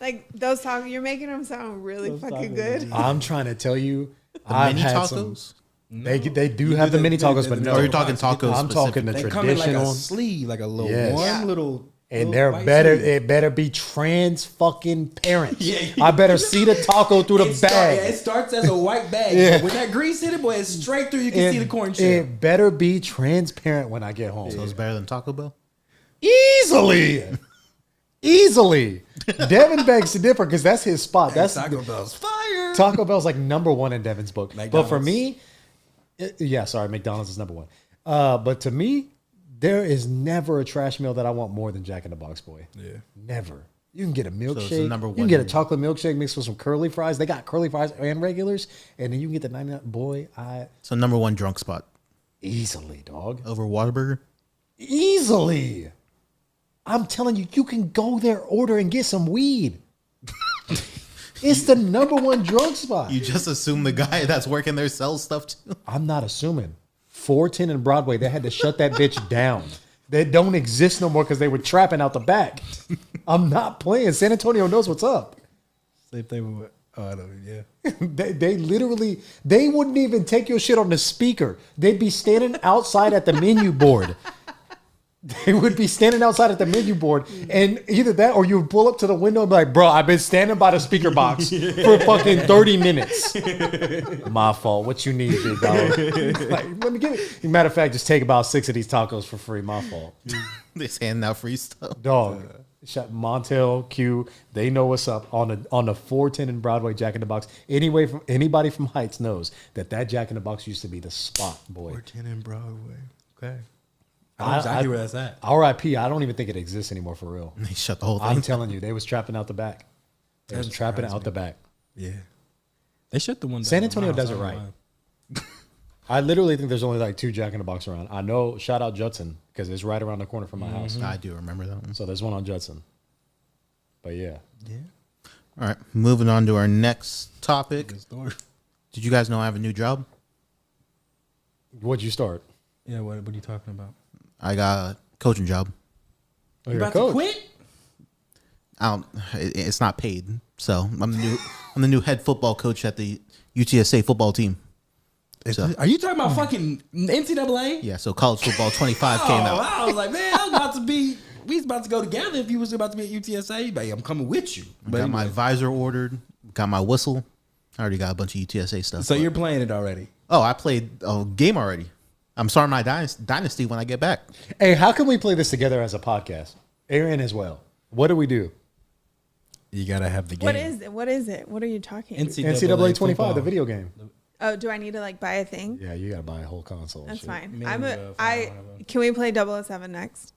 Like those tacos, you're making them sound really fucking good. I'm trying to tell you, The I've mini had tacos? some. They do have the mini tacos, but no. Or you're talking tacos? I'm talking the They come in like a traditional, sleeve, like a little Yes. one Yeah. little. and little they're white better. sleeve. It better be trans fucking parents. Yeah. I better see the taco through the It bag. starts as a white bag. Yeah. But when that grease hit it, boy, it's straight through. You can see the corn shell. It better be transparent when I get home. So it's better than Taco Bell. Easily. Easily. Devin begs to differ because that's his spot. That's Taco Bell's fire. Taco Bell's like number one in Devin's book. But for McDonald's. me, McDonald's is number one. But to me, there is never a trash meal that I want more than Jack in the Box, boy. Yeah. Never. You can get a it's milkshake. the number You can one get a meal. chocolate milkshake mixed with some curly fries. They got curly fries and regulars. And then you can get the 99. Boy, So number one drunk spot easily, dog. over Whataburger. Easily. I'm telling you, you can go there, order, and get some weed. It's the number one drug spot. You just assume the guy that's working there sells stuff too. I'm not assuming. 410 and Broadway, they had to shut that bitch down. They don't exist no more because they were trapping out the back. I'm not playing. San Antonio knows what's up. Same thing with. Oh, I don't. Yeah. They literally, they wouldn't even take your shit on the speaker. They'd be standing outside at the menu board. They would be standing outside at the menu board, and either that or you would pull up to the window and be like, bro, I've been standing by the speaker box for fucking 30 minutes. My fault. What you need, big dog? Like, let me get it. Matter of fact, just take about 6 of these tacos for free. My fault. They handing out free stuff. Dog. Shot Montel, Q, they know what's up on the 410 and Broadway Jack in the Box. Anybody from Heights knows that Jack in the Box used to be the spot, boy. 410 in Broadway. Okay. I know exactly where that's at. R.I.P. I don't even think it exists anymore for real. They shut the whole thing. I'm telling you, they was trapping out the back. They was That trapping surprised out the me. back. Yeah. They shut the one. San down Antonio at my does house. it I don't right. know why. I literally think there's only like 2 Jack in the Box around. I know, shout out Judson, because it's right around the corner from my house. I do remember that one. So there's one on Judson. But yeah. Yeah. All right, moving on to our next topic. Good story. Did you guys know I have a new job? What'd you start? Yeah. What are you talking about? I got a coaching job. Oh, You you're a about to coach. quit? It's not paid, so I'm the new head football coach at the UTSA football team. So, Are you talking about fucking NCAA? yeah, so college football 25 came Oh, out. I was like, man, I was about to be. We was about to go together if you was about to be at UTSA. But I'm coming with you. But Got my anyway. visor ordered. Got my whistle. I already got a bunch of UTSA stuff. So but- you're playing it already. Oh, I played a game already. I'm starting my dynasty when I get back. Hey, how can we play this together as a podcast? Aaron as well. What do we do? You gotta have the game. What is it? What is it? What are you talking? NCAA 25, football. the video game. Oh, do I need to like buy a thing? Yeah, you gotta buy a whole console. and That's shit. fine. Me I'm and, a. Fire, I one of them. can we play 007 next?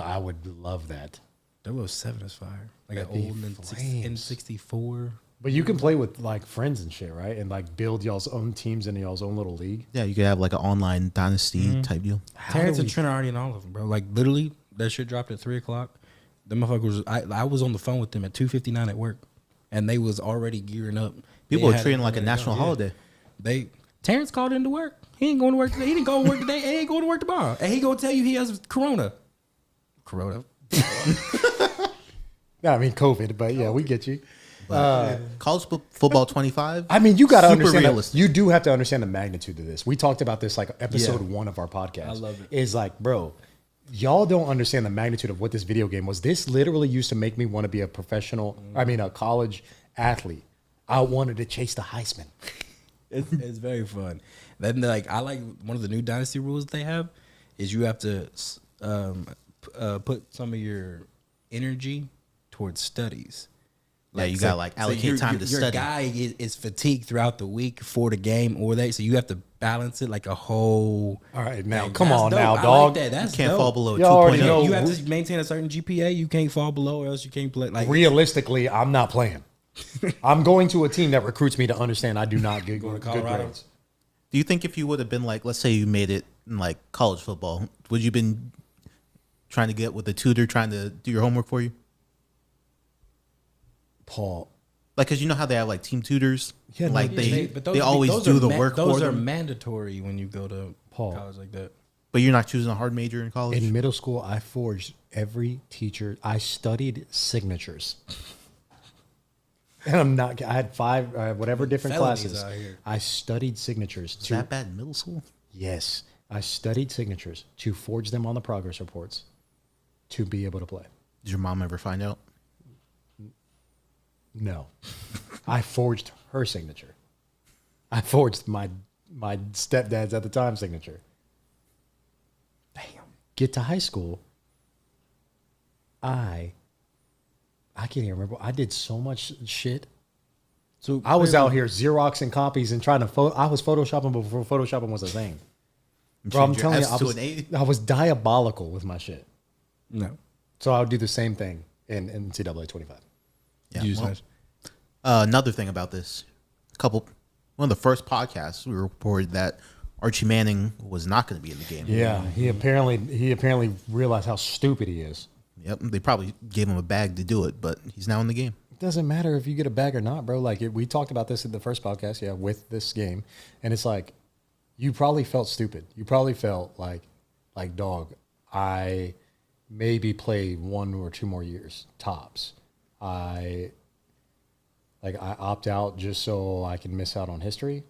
I would love that. 007 is fire. Like an That'd be old flames. N64. But you can play with like friends and shit, right? And like build y'all's own teams in y'all's own little league. Yeah, you could have like an online dynasty type deal. Terrence do and we- Trent are already in all of them, bro. Like literally, that shit dropped at 3:00. The motherfuckers. I was on the phone with them at 2:59 at work, and they was already gearing up. People They are had treating it like a ready to national go. Yeah. holiday. Terrence called into work. He ain't going to work today. He didn't go to work today. And he ain't going to work tomorrow. And he gonna tell you he has corona. Yeah, I mean COVID, but yeah, we get you. College football 25. I mean, you got to Super understand. realistic. You do have to understand the magnitude of this. We talked about this like episode 1 of our podcast. I love it. Is like, bro, y'all don't understand the magnitude of what this video game was. This literally used to make me want to be a professional. I mean, a college athlete. I wanted to chase the Heisman. It's very fun. Then like I like one of the new dynasty rules they have is you have to put some of your energy towards studies. Yeah, you gotta, like, allocate time to your study. Your guy is fatigued throughout the week for the game or they, so you have to balance it like a whole. All right, now thing. come That's on dope. now, I dog. Like that. That's Can't dope. fall below Y'all already 2.0. know. You have to maintain a certain GPA. You can't fall below, or else you can't play. Like Realistically, I'm not playing. I'm going to a team that recruits me to understand I do not get Going to good Colorado? grades. Do you think if you would have been like, let's say you made it in like college football, would you been trying to get with a tutor trying to do your homework for you? Paul, Like, cause you know how they have like team tutors, Yeah, no, like yeah, they always do the work Those for are them. mandatory when you go to Paul. college like that. But you're not choosing a hard major in college. in middle school, I forged every teacher. I studied signatures. And I'm not, I had 5, whatever different Felonies classes. out here. I studied signatures. Is that bad in middle school? Yes. I studied signatures to forge them on the progress reports to be able to play. Did your mom ever find out? No. I forged her signature. I forged my stepdad's at the time signature. Damn. Get to high school. I can't even remember. I did so much shit. So I was out here Xeroxing copies and trying to I was photoshopping before photoshopping was a thing. Bro, I'm Change your telling you, Fs to an A. I was diabolical with my shit. No. So I would do the same thing in NCAA 25. Yeah, You just well, had- another thing about this, one of the first podcasts we reported that Archie Manning was not going to be in the game. Yeah, he apparently realized how stupid he is. Yep. They probably gave him a bag to do it, but he's now in the game. It doesn't matter if you get a bag or not, bro. Like we talked about this in the first podcast, with this game, and it's like you probably felt stupid. You probably felt like dog. I maybe play 1 or 2 more years tops. I opt out just so I can miss out on history.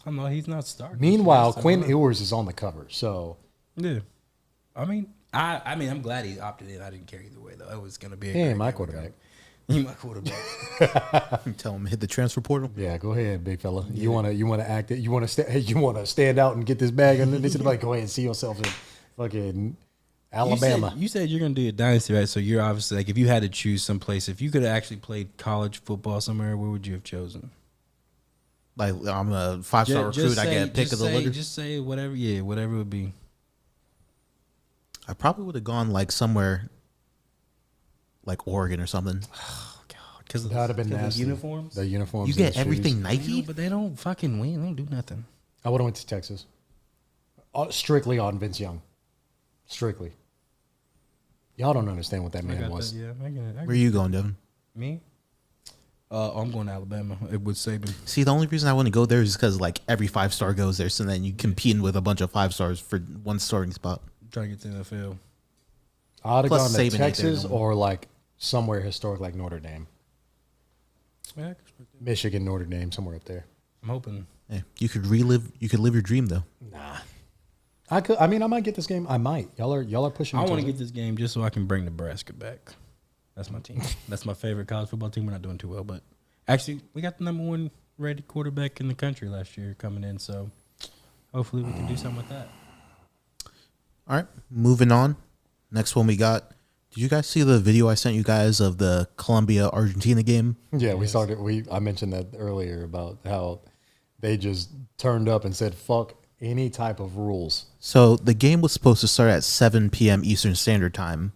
I know he's not starting. Meanwhile, Quinn Ewers is on the cover, so Yeah. I mean, I'm glad he opted in. I didn't care either way though. It was gonna be. he ain't my quarterback. He my quarterback. Tell him to hit the transfer portal. Yeah, go ahead, big fella. You wanna act it. You wanna stand out and get this bag underneath the bike. Go ahead and see yourself in fucking Alabama. You said you're gonna do a dynasty, right? So you're obviously like, if you had to choose some place, if you could have actually played college football somewhere, where would you have chosen? Like, I'm a 5-star recruit. I get a pick of the litter. Just say whatever. Yeah, whatever it would be. I probably would have gone like somewhere like Oregon or something. Because That would have been nasty. uniforms. The uniforms. You and get the everything shoes. Nike. But they don't fucking win. They don't do nothing. I would have went to Texas. Strictly on Vince Young. Strictly. Y'all don't understand what that I man got was. that. Yeah, I get it. Where are you going, Devin? Me? I'm going to Alabama. It would Saban. See, the only reason I want to go there is because like every 5-star goes there, so then you competing with a bunch of 5-stars for one starting spot. Trying to get to the NFL. I'd have Plus gone Saban to ain't there Texas no more. or like somewhere historic like Notre Dame. Yeah, I expect it. Michigan, Notre Dame, somewhere up there. I'm hoping. Hey, you could live your dream though. Nah. I might get this game. I might. Y'all are pushing me. I want to towards get this game just so I can bring Nebraska back. That's my team. That's my favorite college football team. We're not doing too well, but actually, we got the number 1 rated quarterback in the country last year coming in, so hopefully we can do something with that. All right, moving on. Next one we got. Did you guys see the video I sent you guys of the Colombia Argentina game? Yeah, we started. I mentioned that earlier about how they just turned up and said fuck any type of rules. So the game was supposed to start at 7 p.m. Eastern Standard Time.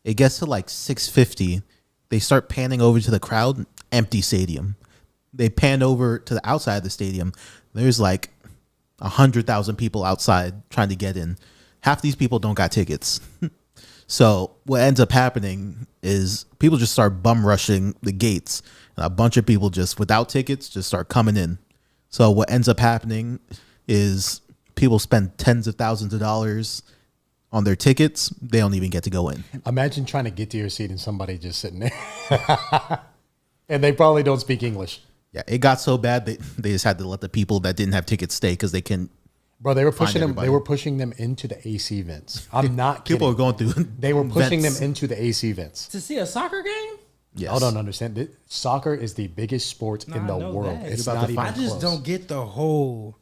It gets to like 6:50. They start panning over to the crowd, empty stadium. They pan over to the outside of the stadium. There's like 100,000 people outside trying to get in. Half these people don't got tickets. So what ends up happening is people just start bum rushing the gates. And a bunch of people just without tickets just start coming in. So what ends up happening is people spend tens of thousands of dollars on their tickets. They don't even get to go in. Imagine trying to get to your seat and somebody just sitting there, and they probably don't speak English. Yeah, it got so bad they just had to let the people that didn't have tickets stay because they can. Bro, they were Find pushing them. everybody. They were pushing them into the AC vents. I'm not kidding. People are going through. They were pushing vents. them into the AC vents. To see a soccer game? Yes. Y'all don't understand. Soccer is the biggest sport in I the know world. that. It's You're about not to even I just close. don't get the whole.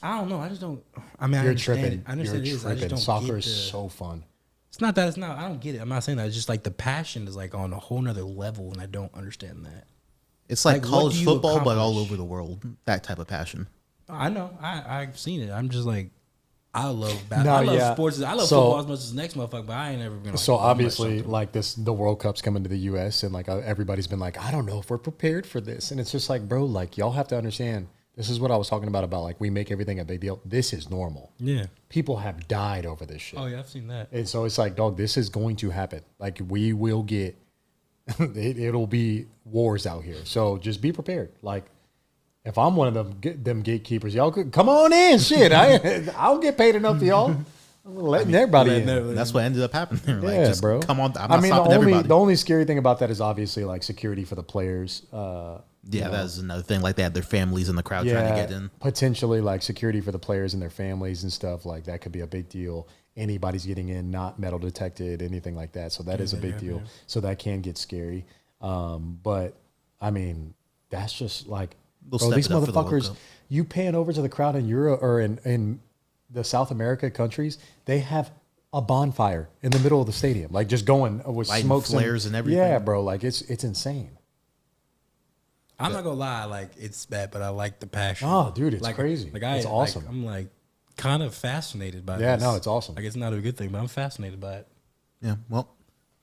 I don't know. I just don't. I mean, I You're understand tripping. it. I understand You're it is. I just tripping. don't Soccer get is the, so fun. It's not that it's not. I don't get it. I'm not saying that. It's just like the passion is like on a whole nother level, and I don't understand that. It's like, Like, what college do you football, but all accomplish? over the world. That type of passion. I know. I've seen it. I'm just like, I love No, I love yeah. sports. I love So- football as much as the next motherfucker, but I ain't ever gonna. So like, watch obviously, something. like the World Cup's coming to the U.S. and like everybody's been like, I don't know if we're prepared for this, and it's just like, bro, like y'all have to understand. This is what I was talking about like we make everything a big deal. This is normal. Yeah. People have died over this shit, Oh yeah, I've seen that. and so it's like, dog, this is going to happen. Like we will get, it'll be wars out here. So just be prepared. Like if I'm one of them gatekeepers, y'all could come on in. Shit, I don't get paid enough for y'all. I'm letting everybody in. And that's what ended up happening. Like, Yeah, just bro. Come on. I'm not the stopping only everybody. the only scary thing about that is obviously like security for the players. Yeah, that's another thing. Like they had their families in the crowd trying to get in. potentially like security for the players and their families and stuff like that could be a big deal. Anybody's getting in, not metal detected, anything like that. So that is a big deal. So that can get scary. But I mean, that's just like They'll bro, step these it up for the World motherfuckers. Cup. You pan over to the crowd in Europe or in the South America countries, they have a bonfire in the middle of the stadium, like just going with Lighting smoke flares and everything. Yeah, bro, like it's insane. I'm not gonna lie, like it's bad, but I like the passion. Oh, dude, it's like, crazy. Like It's awesome. I'm like kind of fascinated by Yeah, this. no, it's awesome. Like it's not a good thing, but I'm fascinated by it. Yeah, well,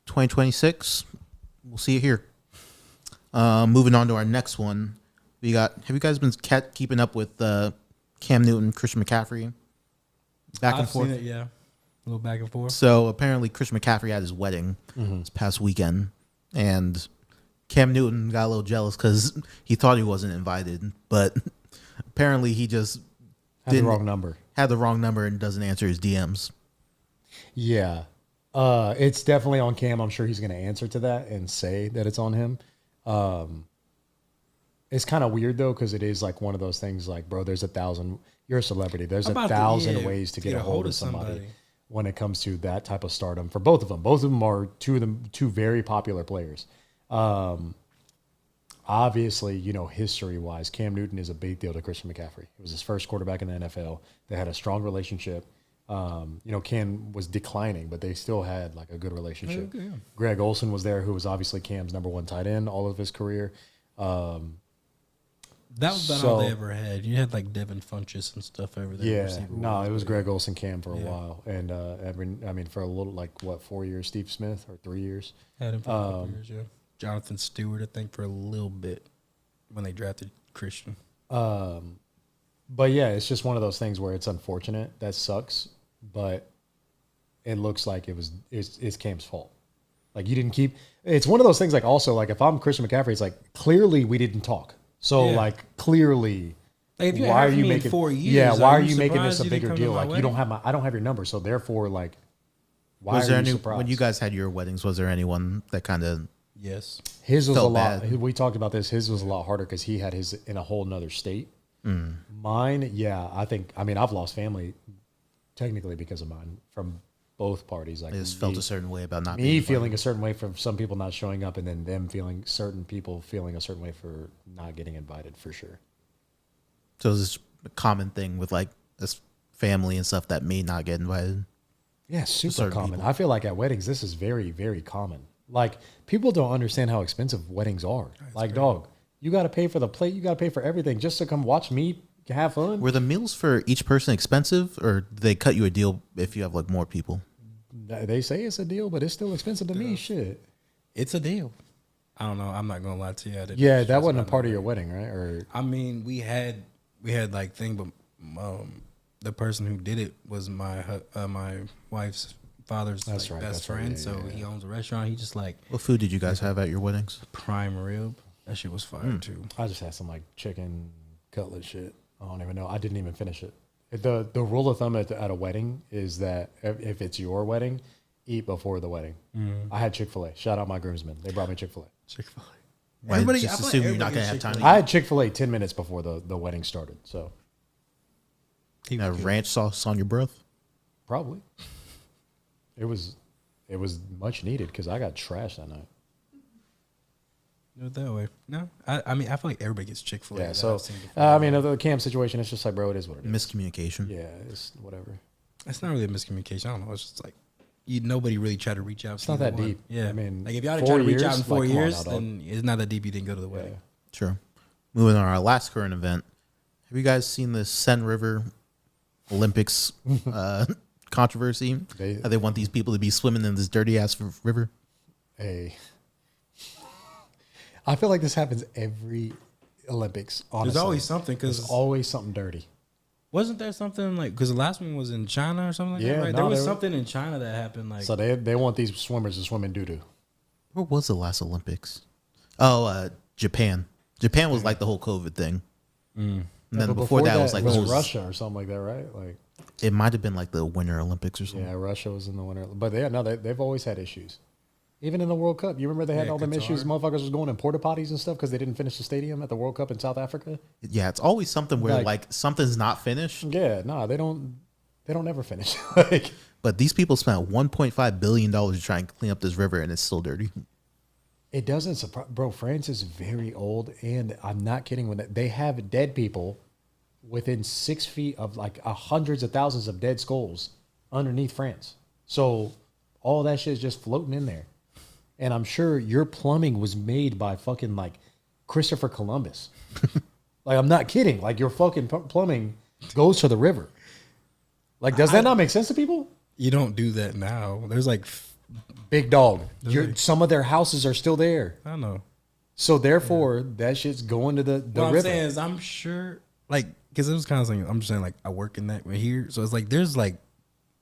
2026, we'll see it here. Moving on to our next one, we got. Have you guys been keeping up with Cam Newton, Christian McCaffrey, back and I've forth? seen it, yeah, a little back and forth. So apparently, Christian McCaffrey had his wedding this past weekend, and Cam Newton got a little jealous because he thought he wasn't invited, but apparently he just Had the wrong number. Had the wrong number and doesn't answer his DMs. Yeah. It's definitely on Cam. I'm sure he's going to answer to that and say that it's on him. It's kind of weird though, because it is like one of those things like, bro, there's 1,000, you're a celebrity. There's 1,000 ways to get a hold of somebody when it comes to that type of stardom for both of them. Both of them are two very popular players. Obviously, you know, history-wise, Cam Newton is a big deal to Christian McCaffrey. It was his first quarterback in the NFL. They had a strong relationship. You know, Cam was declining, but they still had like a good relationship. Okay, yeah. Greg Olsen was there, who was obviously Cam's number one tight end all of his career. That was about all they ever had. You had like Devin Funchess and stuff over there. Yeah, no, it was Greg Olsen, Cam for a while, and I mean for a little, like what, 4 years, Steve Smith, or 3 years. Had him for a couple years, yeah. Jonathan Stewart, I think, for a little bit when they drafted Christian. But yeah, it's just one of those things where it's unfortunate. That sucks, but it looks like it's Cam's fault. Like you didn't keep. It's one of those things. Like also, like if I'm Christian McCaffrey, it's like clearly we didn't talk. So like clearly, like if you why are you me making in 4 years? Yeah, why are you making this a you bigger didn't come to deal? my Like you wedding? don't have I don't have your number. So therefore, like, why Was are there you any surprised? when you guys had your weddings? Was there anyone that kind of Yes. His was felt a lot. bad? We talked about this. His was a lot harder because he had his in a whole nother state. Mine, yeah, I mean, I've lost family technically because of mine from both parties. Like just felt a certain way about not me being feeling a certain way from some people not showing up, and then them feeling certain people feeling a certain way for not getting invited for sure. So it's just a common thing with like this family and stuff that may not get invited. Yeah, super certain common. people. I feel like at weddings, this is very, very common. Like people don't understand how expensive weddings are. Like, dog, you got to pay for the plate, you got to pay for everything just to come watch me have fun. Were the meals for each person expensive, or do they cut you a deal if you have like more people? They say it's a deal, but it's still expensive to me. Shit. It's a deal. I don't know. I'm not gonna lie to you. I didn't Yeah, stress that wasn't a about part of it. your wedding, right? Or I mean, we had like thing, but the person who did it was my wife's father's That's right, best that's right, friend. yeah, so yeah, he owns a restaurant. He just like What food did you guys have at your weddings? prime rib. That shit was fire too. I just had some like chicken cutlet shit. I don't even know. I didn't even finish it. The rule of thumb at a wedding is that if it's your wedding, eat before the wedding. I had Chick-fil-A. Shout out my groomsmen. They brought me Chick-fil-A. Chick-fil-A. Why, just assume you're not gonna have time to I had Chick-fil-A 10 minutes before the wedding started. So eat ranch sauce on your breath. probably it was much needed because I got trashed that night. Do it that way. No, I mean I feel like everybody gets Chick-fil-A. Yeah. that So I've seen before. I mean, the Cam situation, it's just like, bro, it is what it is. Miscommunication. Yeah, it's whatever. It's not really a miscommunication. I don't know. It's just like nobody really tried to reach out. It's not that deep. Yeah, I mean, like if y'all 4 didn't try to reach years, out in 4 like, come on years, now, dog. then it's not that deep. You didn't go to the wedding. Sure. Moving on, our last current event. Have you guys seen the Seine River Olympics controversy? How they want these people to be swimming in this dirty ass river? Hey, I feel like this happens every Olympics. Honestly, There's always something there's because always something dirty. wasn't there something like because the last one was in China or something like Yeah, that, right? no, there was there- something in China that happened like So they want these swimmers to swim in doo doo. Where was the last Olympics? Oh, Japan. Japan was like the whole COVID thing. And then before that was like the whole, Russia or something like that, right? Like, it might have been like the Winter Olympics or something. yeah, Russia was in the winter, but they've always had issues. Even in the World Cup, you remember they had Yeah, all them Qatar. issues. Motherfuckers was going in porta potties and stuff because they didn't finish the stadium at the World Cup in South Africa. Yeah, it's always something where Like- like something's not finished. Yeah, no, they don't ever finish. Like, But these people spent $1.5 billion to try and clean up this river, and it's still dirty. it doesn't surprise, bro. France is very old, and I'm not kidding when they have dead people within 6 feet of like hundreds of thousands of dead skulls underneath France. So all that shit is just floating in there. And I'm sure your plumbing was made by fucking like Christopher Columbus. Like, I'm not kidding. Like, your fucking plumbing goes to the river. Like, does that not make sense to people? You don't do that now. There's like, Big dog. Really? Some of their houses are still there. I don't know. So therefore, that shit's going to the What river. I'm saying is, I'm sure, like, because it was kind of saying, I'm just saying, like, I work in that right here. So it's like, there's like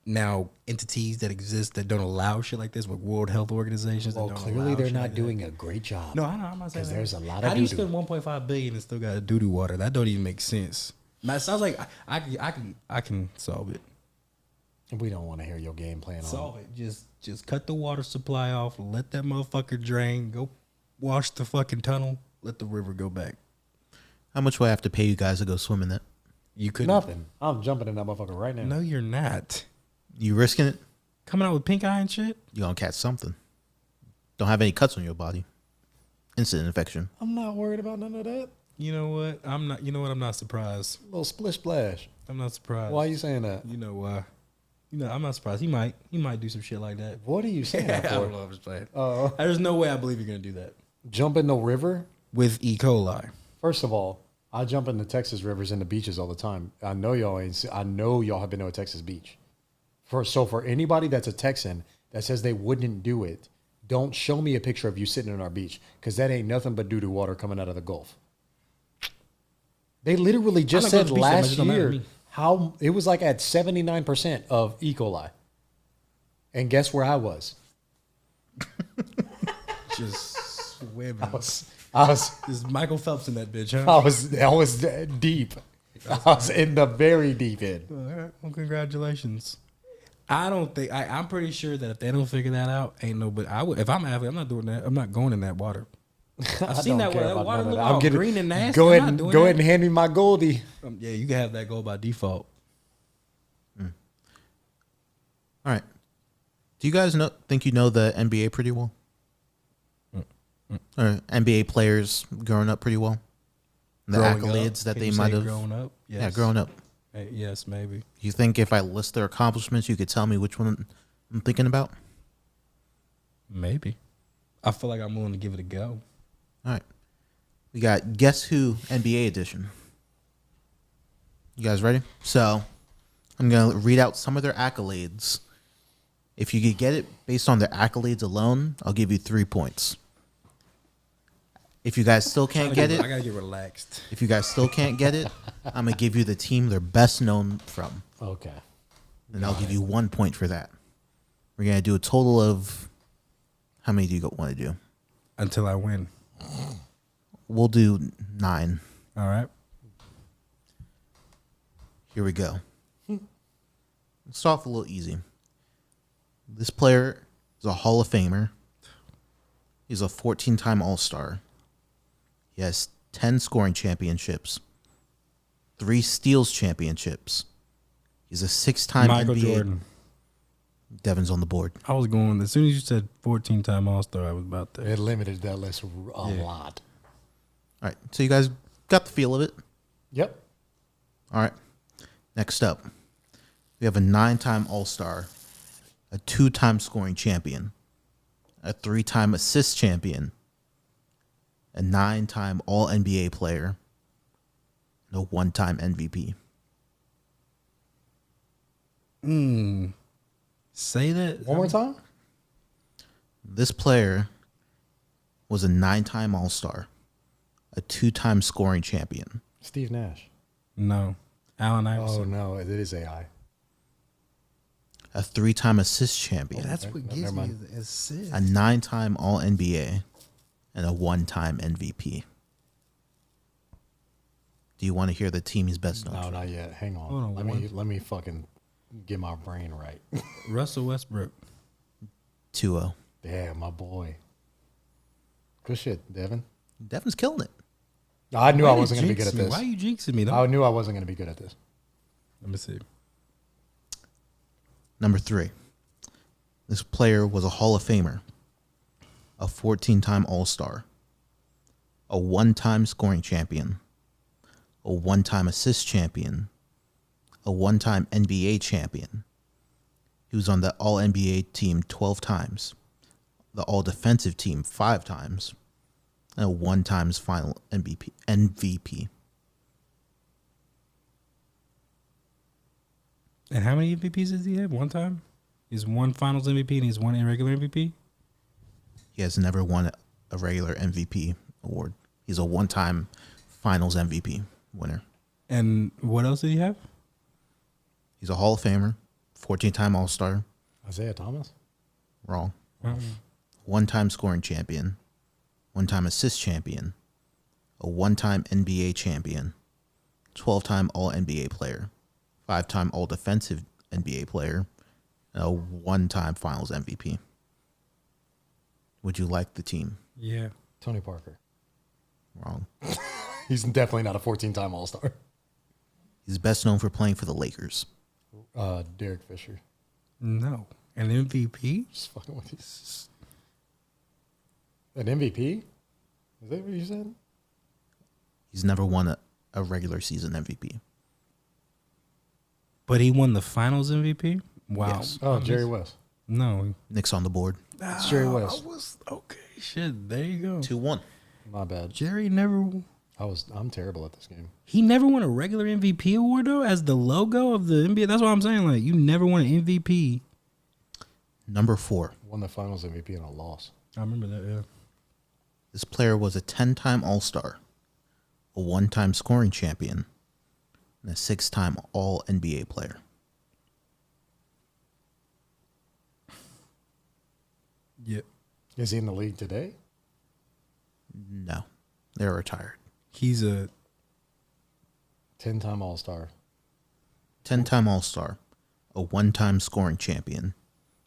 now entities that exist that don't allow shit like this with World Health Organizations. Well, that don't clearly allow they're shit not like that. doing a great job. No, I know. I'm not saying 'Cause that. there's a lot of How do you doo-doo. spend 1.5 billion and still got doo-doo water? That don't even make sense. Now, it sounds like I can solve it. We don't want to hear your game plan on Solve it. Just cut the water supply off. Let that motherfucker drain. Go wash the fucking tunnel. Let the river go back. How much will I have to pay you guys to go swim in that? You couldn't. nothing. I'm jumping in that motherfucker right now. No, you're not. You risking it? Coming out with pink eye and shit. You gonna catch something? Don't have any cuts on your body. Instant infection. I'm not worried about none of that. You know what? I'm not. You know what? I'm not surprised. Little splish splash. I'm not surprised. Why are you saying that? You know why? You know, I'm not surprised. He might do some shit like that. What are you saying I that don't for? know. I'm just playing. Oh. There's no way I believe you're gonna do that Jump in the river? with E. coli. First of all, I jump in the Texas rivers and the beaches all the time. I know y'all ain't. I know y'all have been to a Texas beach. For anybody that's a Texan that says they wouldn't do it, don't show me a picture of you sitting on our beach, because that ain't nothing but doo-doo water coming out of the Gulf. They literally just I'm not said going to the beach that much, last it don't matter to year me. how it was like at 79% of E. coli. And guess where I was? Just swimming. I was Is Michael Phelps in that bitch, huh? I was deep. I was in the very deep end. All right. Well, congratulations. I don't think I'm pretty sure that if they don't figure that out, ain't no. But I would. If I'm an athlete, I'm not doing that. I'm not going in that water. I've seen that water. That water look all green and nasty. Go I'm ahead, not doing go that. ahead and hand me my Goldie. Yeah, you can have that goal by default. All right. Do you guys think you know the NBA pretty well? Or NBA players growing up pretty well? The Growing accolades up? that Can they you might say have. growing up. Yes. Yeah, growing up. Yes, maybe. You think if I list their accomplishments, you could tell me which one I'm thinking about? Maybe. I feel like I'm willing to give it a go. All right. We got Guess Who NBA edition. You guys ready? So I'm going to read out some of their accolades. If you could get it based on their accolades alone, I'll give you 3 points. If you guys still can't get it, I gotta get relaxed. if you guys still can't get it, I'm going to give you the team they're best known from. Okay. And I'll give you 1 point for that. We're going to do a total of, how many do you want to do? Until I win. We'll do 9. All right. Here we go. Let's start off a little easy. This player is a Hall of Famer. He's a 14-time All-Star. He has 10 scoring championships, 3 steals championships. He's a 6-time Michael NBA. Jordan. Devin's on the board. I was going, as soon as you said 14-time All-Star, I was about to. It limited that list a lot. All right, so you guys got the feel of it. Yep. All right. Next up, we have a 9-time All-Star, a 2-time scoring champion, a 3-time assist champion, a 9-time All-NBA player, and a 1-time MVP. Say that One more time? This player was a 9-time All-Star, a 2-time scoring champion, Steve Nash. No. Allen Iverson. Oh, no. It is AI. a 3-time assist champion, That's what gives never me mind. the assist. a 9-time All-NBA, and a 1-time MVP. Do you want to hear the team he's best known No, for? not yet. Hang on. Hold on, Let me fucking get my brain right. Russell Westbrook. 2-0. Damn, my boy. Good shit, Devin. Devin's killing it. I knew I Why you wasn't going to be good jinx at me? this. Why are you jinxing me? I knew I wasn't going to be good at this. Let me see. Number 3. This player was a Hall of Famer, a 14-time All-Star, a 1-time scoring champion, a 1-time assist champion, a 1-time NBA champion. He He was on the All NBA team 12 times, the All Defensive team 5 times, and a 1 times final MVP. And how many MVPs does he have? One time? He's one Finals MVP and he's one irregular MVP? He has never won a regular MVP award. He's a 1-time Finals MVP winner. And what else did he have? He's a Hall of Famer, 14-time All-Star. Isaiah Thomas? Wrong. 1-time scoring champion, 1-time assist champion, a 1-time NBA champion, 12-time All-NBA player, 5-time All-Defensive NBA player, and a 1-time Finals MVP. Would you like the team? Yeah. Tony Parker. Wrong. He's definitely not a 14-time All-Star. He's best known for playing for the Lakers. Derek Fisher. No. An MVP? Just fucking with you. An MVP? Is that what you said? He's never won a regular season MVP. But he won the Finals MVP? Wow. Yes. Oh, Jerry West. No. Knicks on the board. It's Jerry West. I was okay. Shit, there you go. 2-1. My bad. Jerry never. I'm terrible at this game. He never won a regular MVP award though, as the logo of the NBA. That's what I'm saying. Like, you never won an MVP. Number 4. Won the Finals MVP in a loss. I remember that. Yeah. This player was a 10-time All-Star, a 1-time scoring champion, and a 6-time All-NBA player. Yep. Is he in the league today? No, they're retired. He's a 10-time All-Star. 10-time All-Star, a 1-time scoring champion,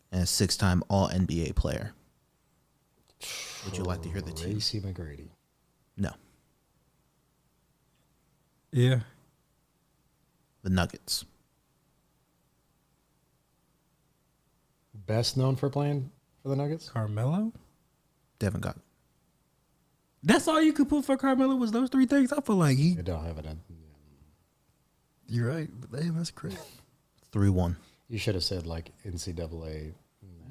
and a 6-time All-NBA player. Would you like to hear the team? Tracy McGrady. No, yeah. the Nuggets. Best known for playing for the Nuggets? Carmelo. Devin got That's all you could put for Carmelo was those three things. I feel like They don't have it in. You're right. But damn, that's crazy. 3-1. You should have said like NCAA.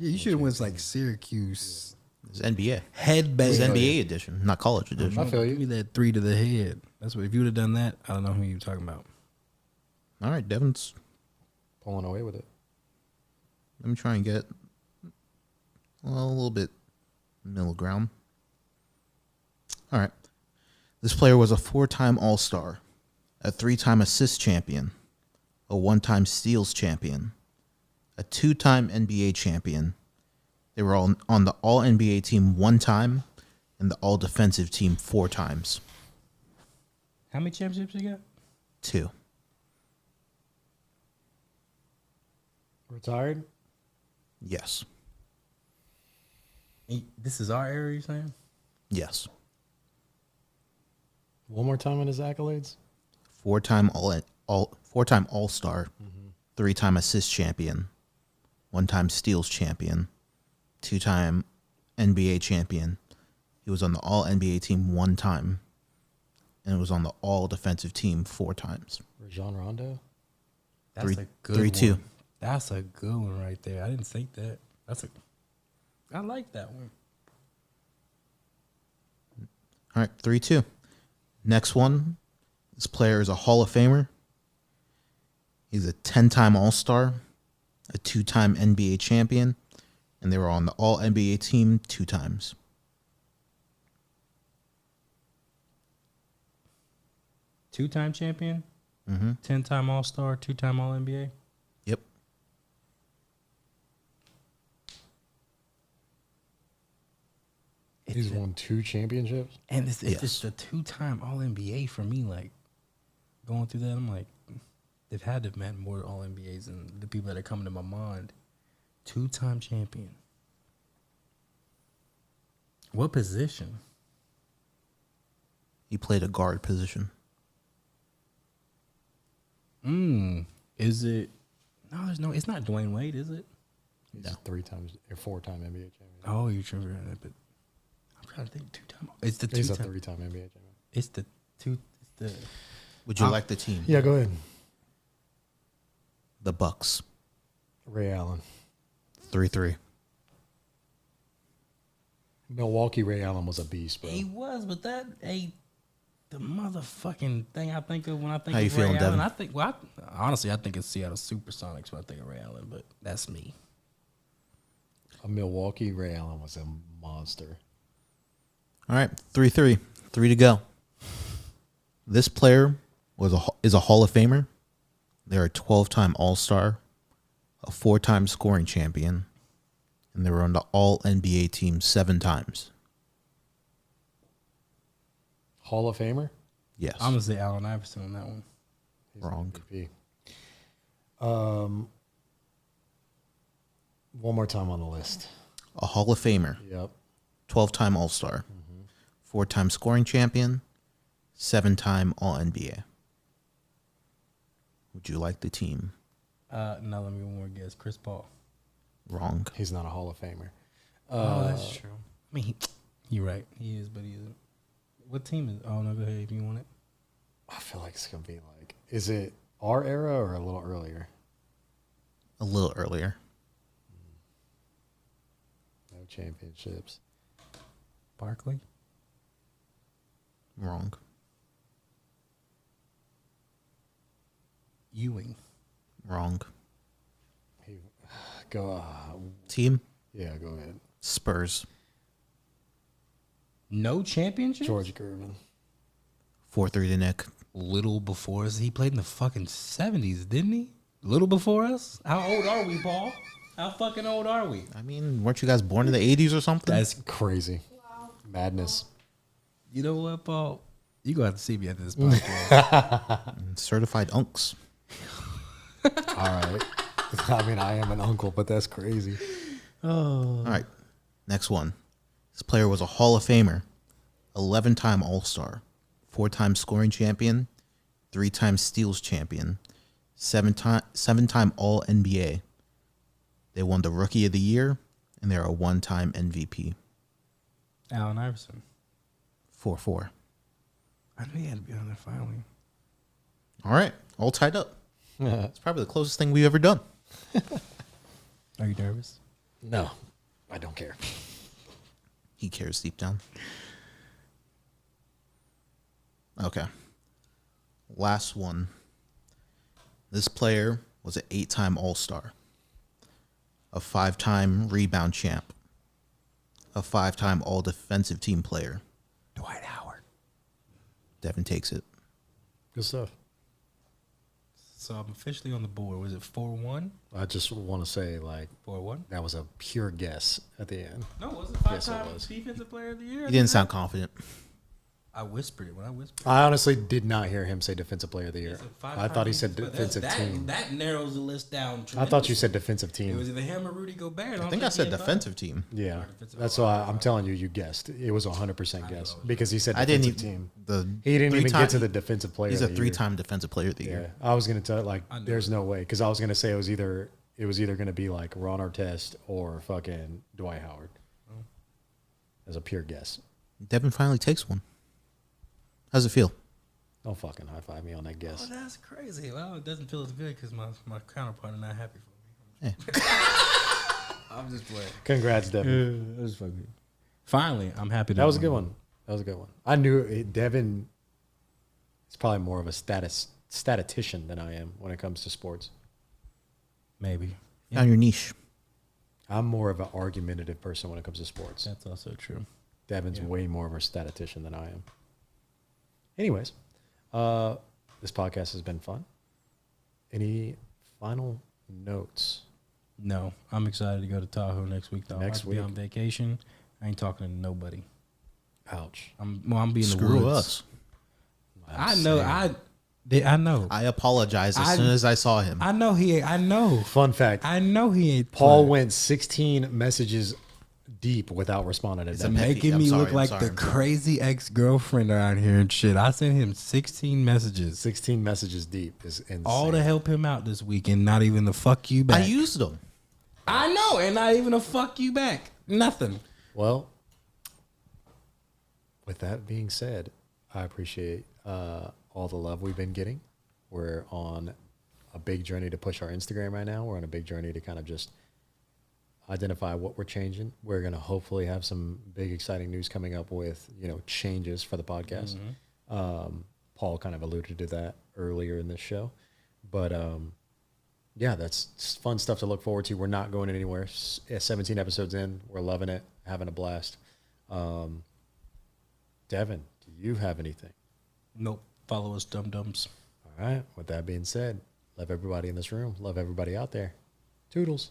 Yeah, you should have went like Syracuse It's NBA. headbang. It's NBA edition, not college edition. I feel Give me you. that 3 to the head. That's what. If you would have done that, I don't know who you were talking about. All right, Devin's. Pulling away with it. Let me try and get a little bit middle ground. All right. This player was a 4-time All-Star, a 3-time assist champion, a 1-time steals champion, a 2-time NBA champion. They were all on the All-NBA team 1 time and the All-Defensive team 4 times. How many championships you got? 2. Retired? Yes. This is our era, you saying? Yes. One more time on his accolades? 4-time four-time All-Star, 3-time assist champion, 1-time steals champion, 2-time NBA champion. He was on the All-NBA team 1 time, and was on the All-Defensive team 4 times. Rajon Rondo? That's a good 3-2. one. That's a good one right there. I didn't think that. I like that one. All right, 3-2. Next one. This player is a Hall of Famer. He's a 10-time All-Star, a 2-time NBA champion, and they were on the All-NBA team 2 times. Two-time champion, Mm-hmm. 10-time All-Star, 2-time All-NBA. Yep. He's won 2 championships? And it's Yes. just a 2-time All-NBA for me. Like, going through that, I'm like, they've had to have met more All-NBAs than the people that are coming to my mind. 2-time champion. What position? He played a guard position. Is it? No, there's no. It's not Dwayne Wade, is it? He's No. 4-time NBA champion. Oh, you're trying to figure that, but I'm trying to think. 2-time. It's the He's a 2-time. 3-time NBA champion. It's the two. It's the. Would you like the team? Yeah, go ahead. The Bucks. Ray Allen. 3-3. Milwaukee Ray Allen was a beast, bro. He was, but that ain't the motherfucking thing I think of when I think How of you feeling, Ray Allen. Devin? I think, well, honestly, I think it's Seattle Supersonics when I think of Ray Allen, but that's me. A Milwaukee Ray Allen was a monster. All right, 3-3. 3 to go. This player is a Hall of Famer. They're a 12-time All-Star, a 4-time scoring champion, and they were on the All-NBA team 7 times. Hall of Famer? Yes. I'm going to say Allen Iverson on that one. He's Wrong. MVP. One more time on the list. A Hall of Famer, Yep. 12-time All-Star, 4-time scoring champion, 7-time All-NBA. Would you like the team? No, let me one more guess. Chris Paul. Wrong. He's not a Hall of Famer. Oh, that's true. I mean, you're right. He is, but he isn't. What team is? Oh no, go ahead if you want it. I feel like it's going to be like, is it our era or a little earlier? A little earlier. No championships. Barkley. Wrong. Ewing. Wrong. He, go. Team? Yeah, go ahead. Spurs. No championship. George Gervin. 4-3 to Nick. Little before us. He played in the fucking 70s, didn't he? Little before us. How old are we, Paul? How fucking old are we? I mean, weren't you guys born in the 80s or something? That's Crazy. Madness. You know what, Paul? You gonna have to see me at this podcast. Certified unks. All right. I mean, I am an uncle, but that's crazy. All right. Next one. This player was a Hall of Famer, 11-time All-Star, 4-time scoring champion, 3-time steals champion, 7-time All-NBA. They won the Rookie of the Year, and they're a 1-time MVP. Allen Iverson. 4-4. I knew he had to be on there finally. All right. All tied up. It's probably the closest thing we've ever done. Are you nervous? No, I don't care. He cares deep down. Okay. Last one. This player was an 8-time All-Star, a 5-time rebound champ, a 5-time All-Defensive Team player. Dwight Howard. Devin takes it. Good stuff. So I'm officially on the board. Was it 4-1? I just want to say, like, 4-1? that was a pure guess at the end. No, was it Yes, it 5-time was. defensive player of the year? He didn't sound confident. I whispered it when I whispered. I honestly did not hear him say Defensive Player of the Year. It's a I five-time thought he said but Defensive Team. That narrows the list down. I thought you said tremendously. Defensive It was Team. either him or Rudy Gobert. I think I said defensive team. Yeah, Defensive- that's why I'm telling you, you guessed. It was a 100% guess because he said I didn't Defensive even. Team. The He didn't even three-time- get to the Defensive Player. He's of a the year. 3-time Defensive Player of the Yeah, Year. I was gonna tell like, I knew there's it. no way because I was gonna say it was either gonna be like Ron Artest or fucking Dwight Howard. As a pure guess. Devin finally takes one. How's it feel? Don't fucking high five me on that Oh, guess. that's crazy. Well, it doesn't feel as good because my counterpart is not happy for me. I'm just playing. Congrats, Devin. Finally, I'm happy. That was a good one. That was a good one. I knew Devin is probably more of a statistician than I am when it comes to sports. Maybe. Found your niche. I'm more of an argumentative person when it comes to sports. That's also true. Devin's Yeah. way more of a statistician than I am. Anyways, this podcast has been fun. Any final notes? No, I'm excited to go to Tahoe next week. Though. Next I'll be week? on vacation. I ain't talking to nobody. Ouch. I'm being in the Screw woods. us. I know. I know. I apologized as I- soon as I saw him. I know he. I know. Fun fact. I know he ain't. Paul playing. went 16 messages deep without responding to It's them. a pet peeve. Making I'm me sorry, look I'm like sorry, the I'm sorry. crazy ex-girlfriend around here and shit. I sent him 16 messages, 16 messages deep is insane. all to help him out this week, and not even to fuck you back. I used them. I know, and not even to fuck you back. Nothing. Well, with that being said, I appreciate all the love we've been getting. We're on a big journey to push our Instagram right now. We're on a big journey to kind of just identify what we're changing. We're going to hopefully have some big, exciting news coming up with, changes for the podcast. Paul kind of alluded to that earlier in this show. But yeah, that's fun stuff to look forward to. We're not going anywhere. 17 episodes in. We're loving it, having a blast. Devin, do you have anything? Nope. Follow us, dum dums. All right. With that being said, love everybody in this room. Love everybody out there. Toodles.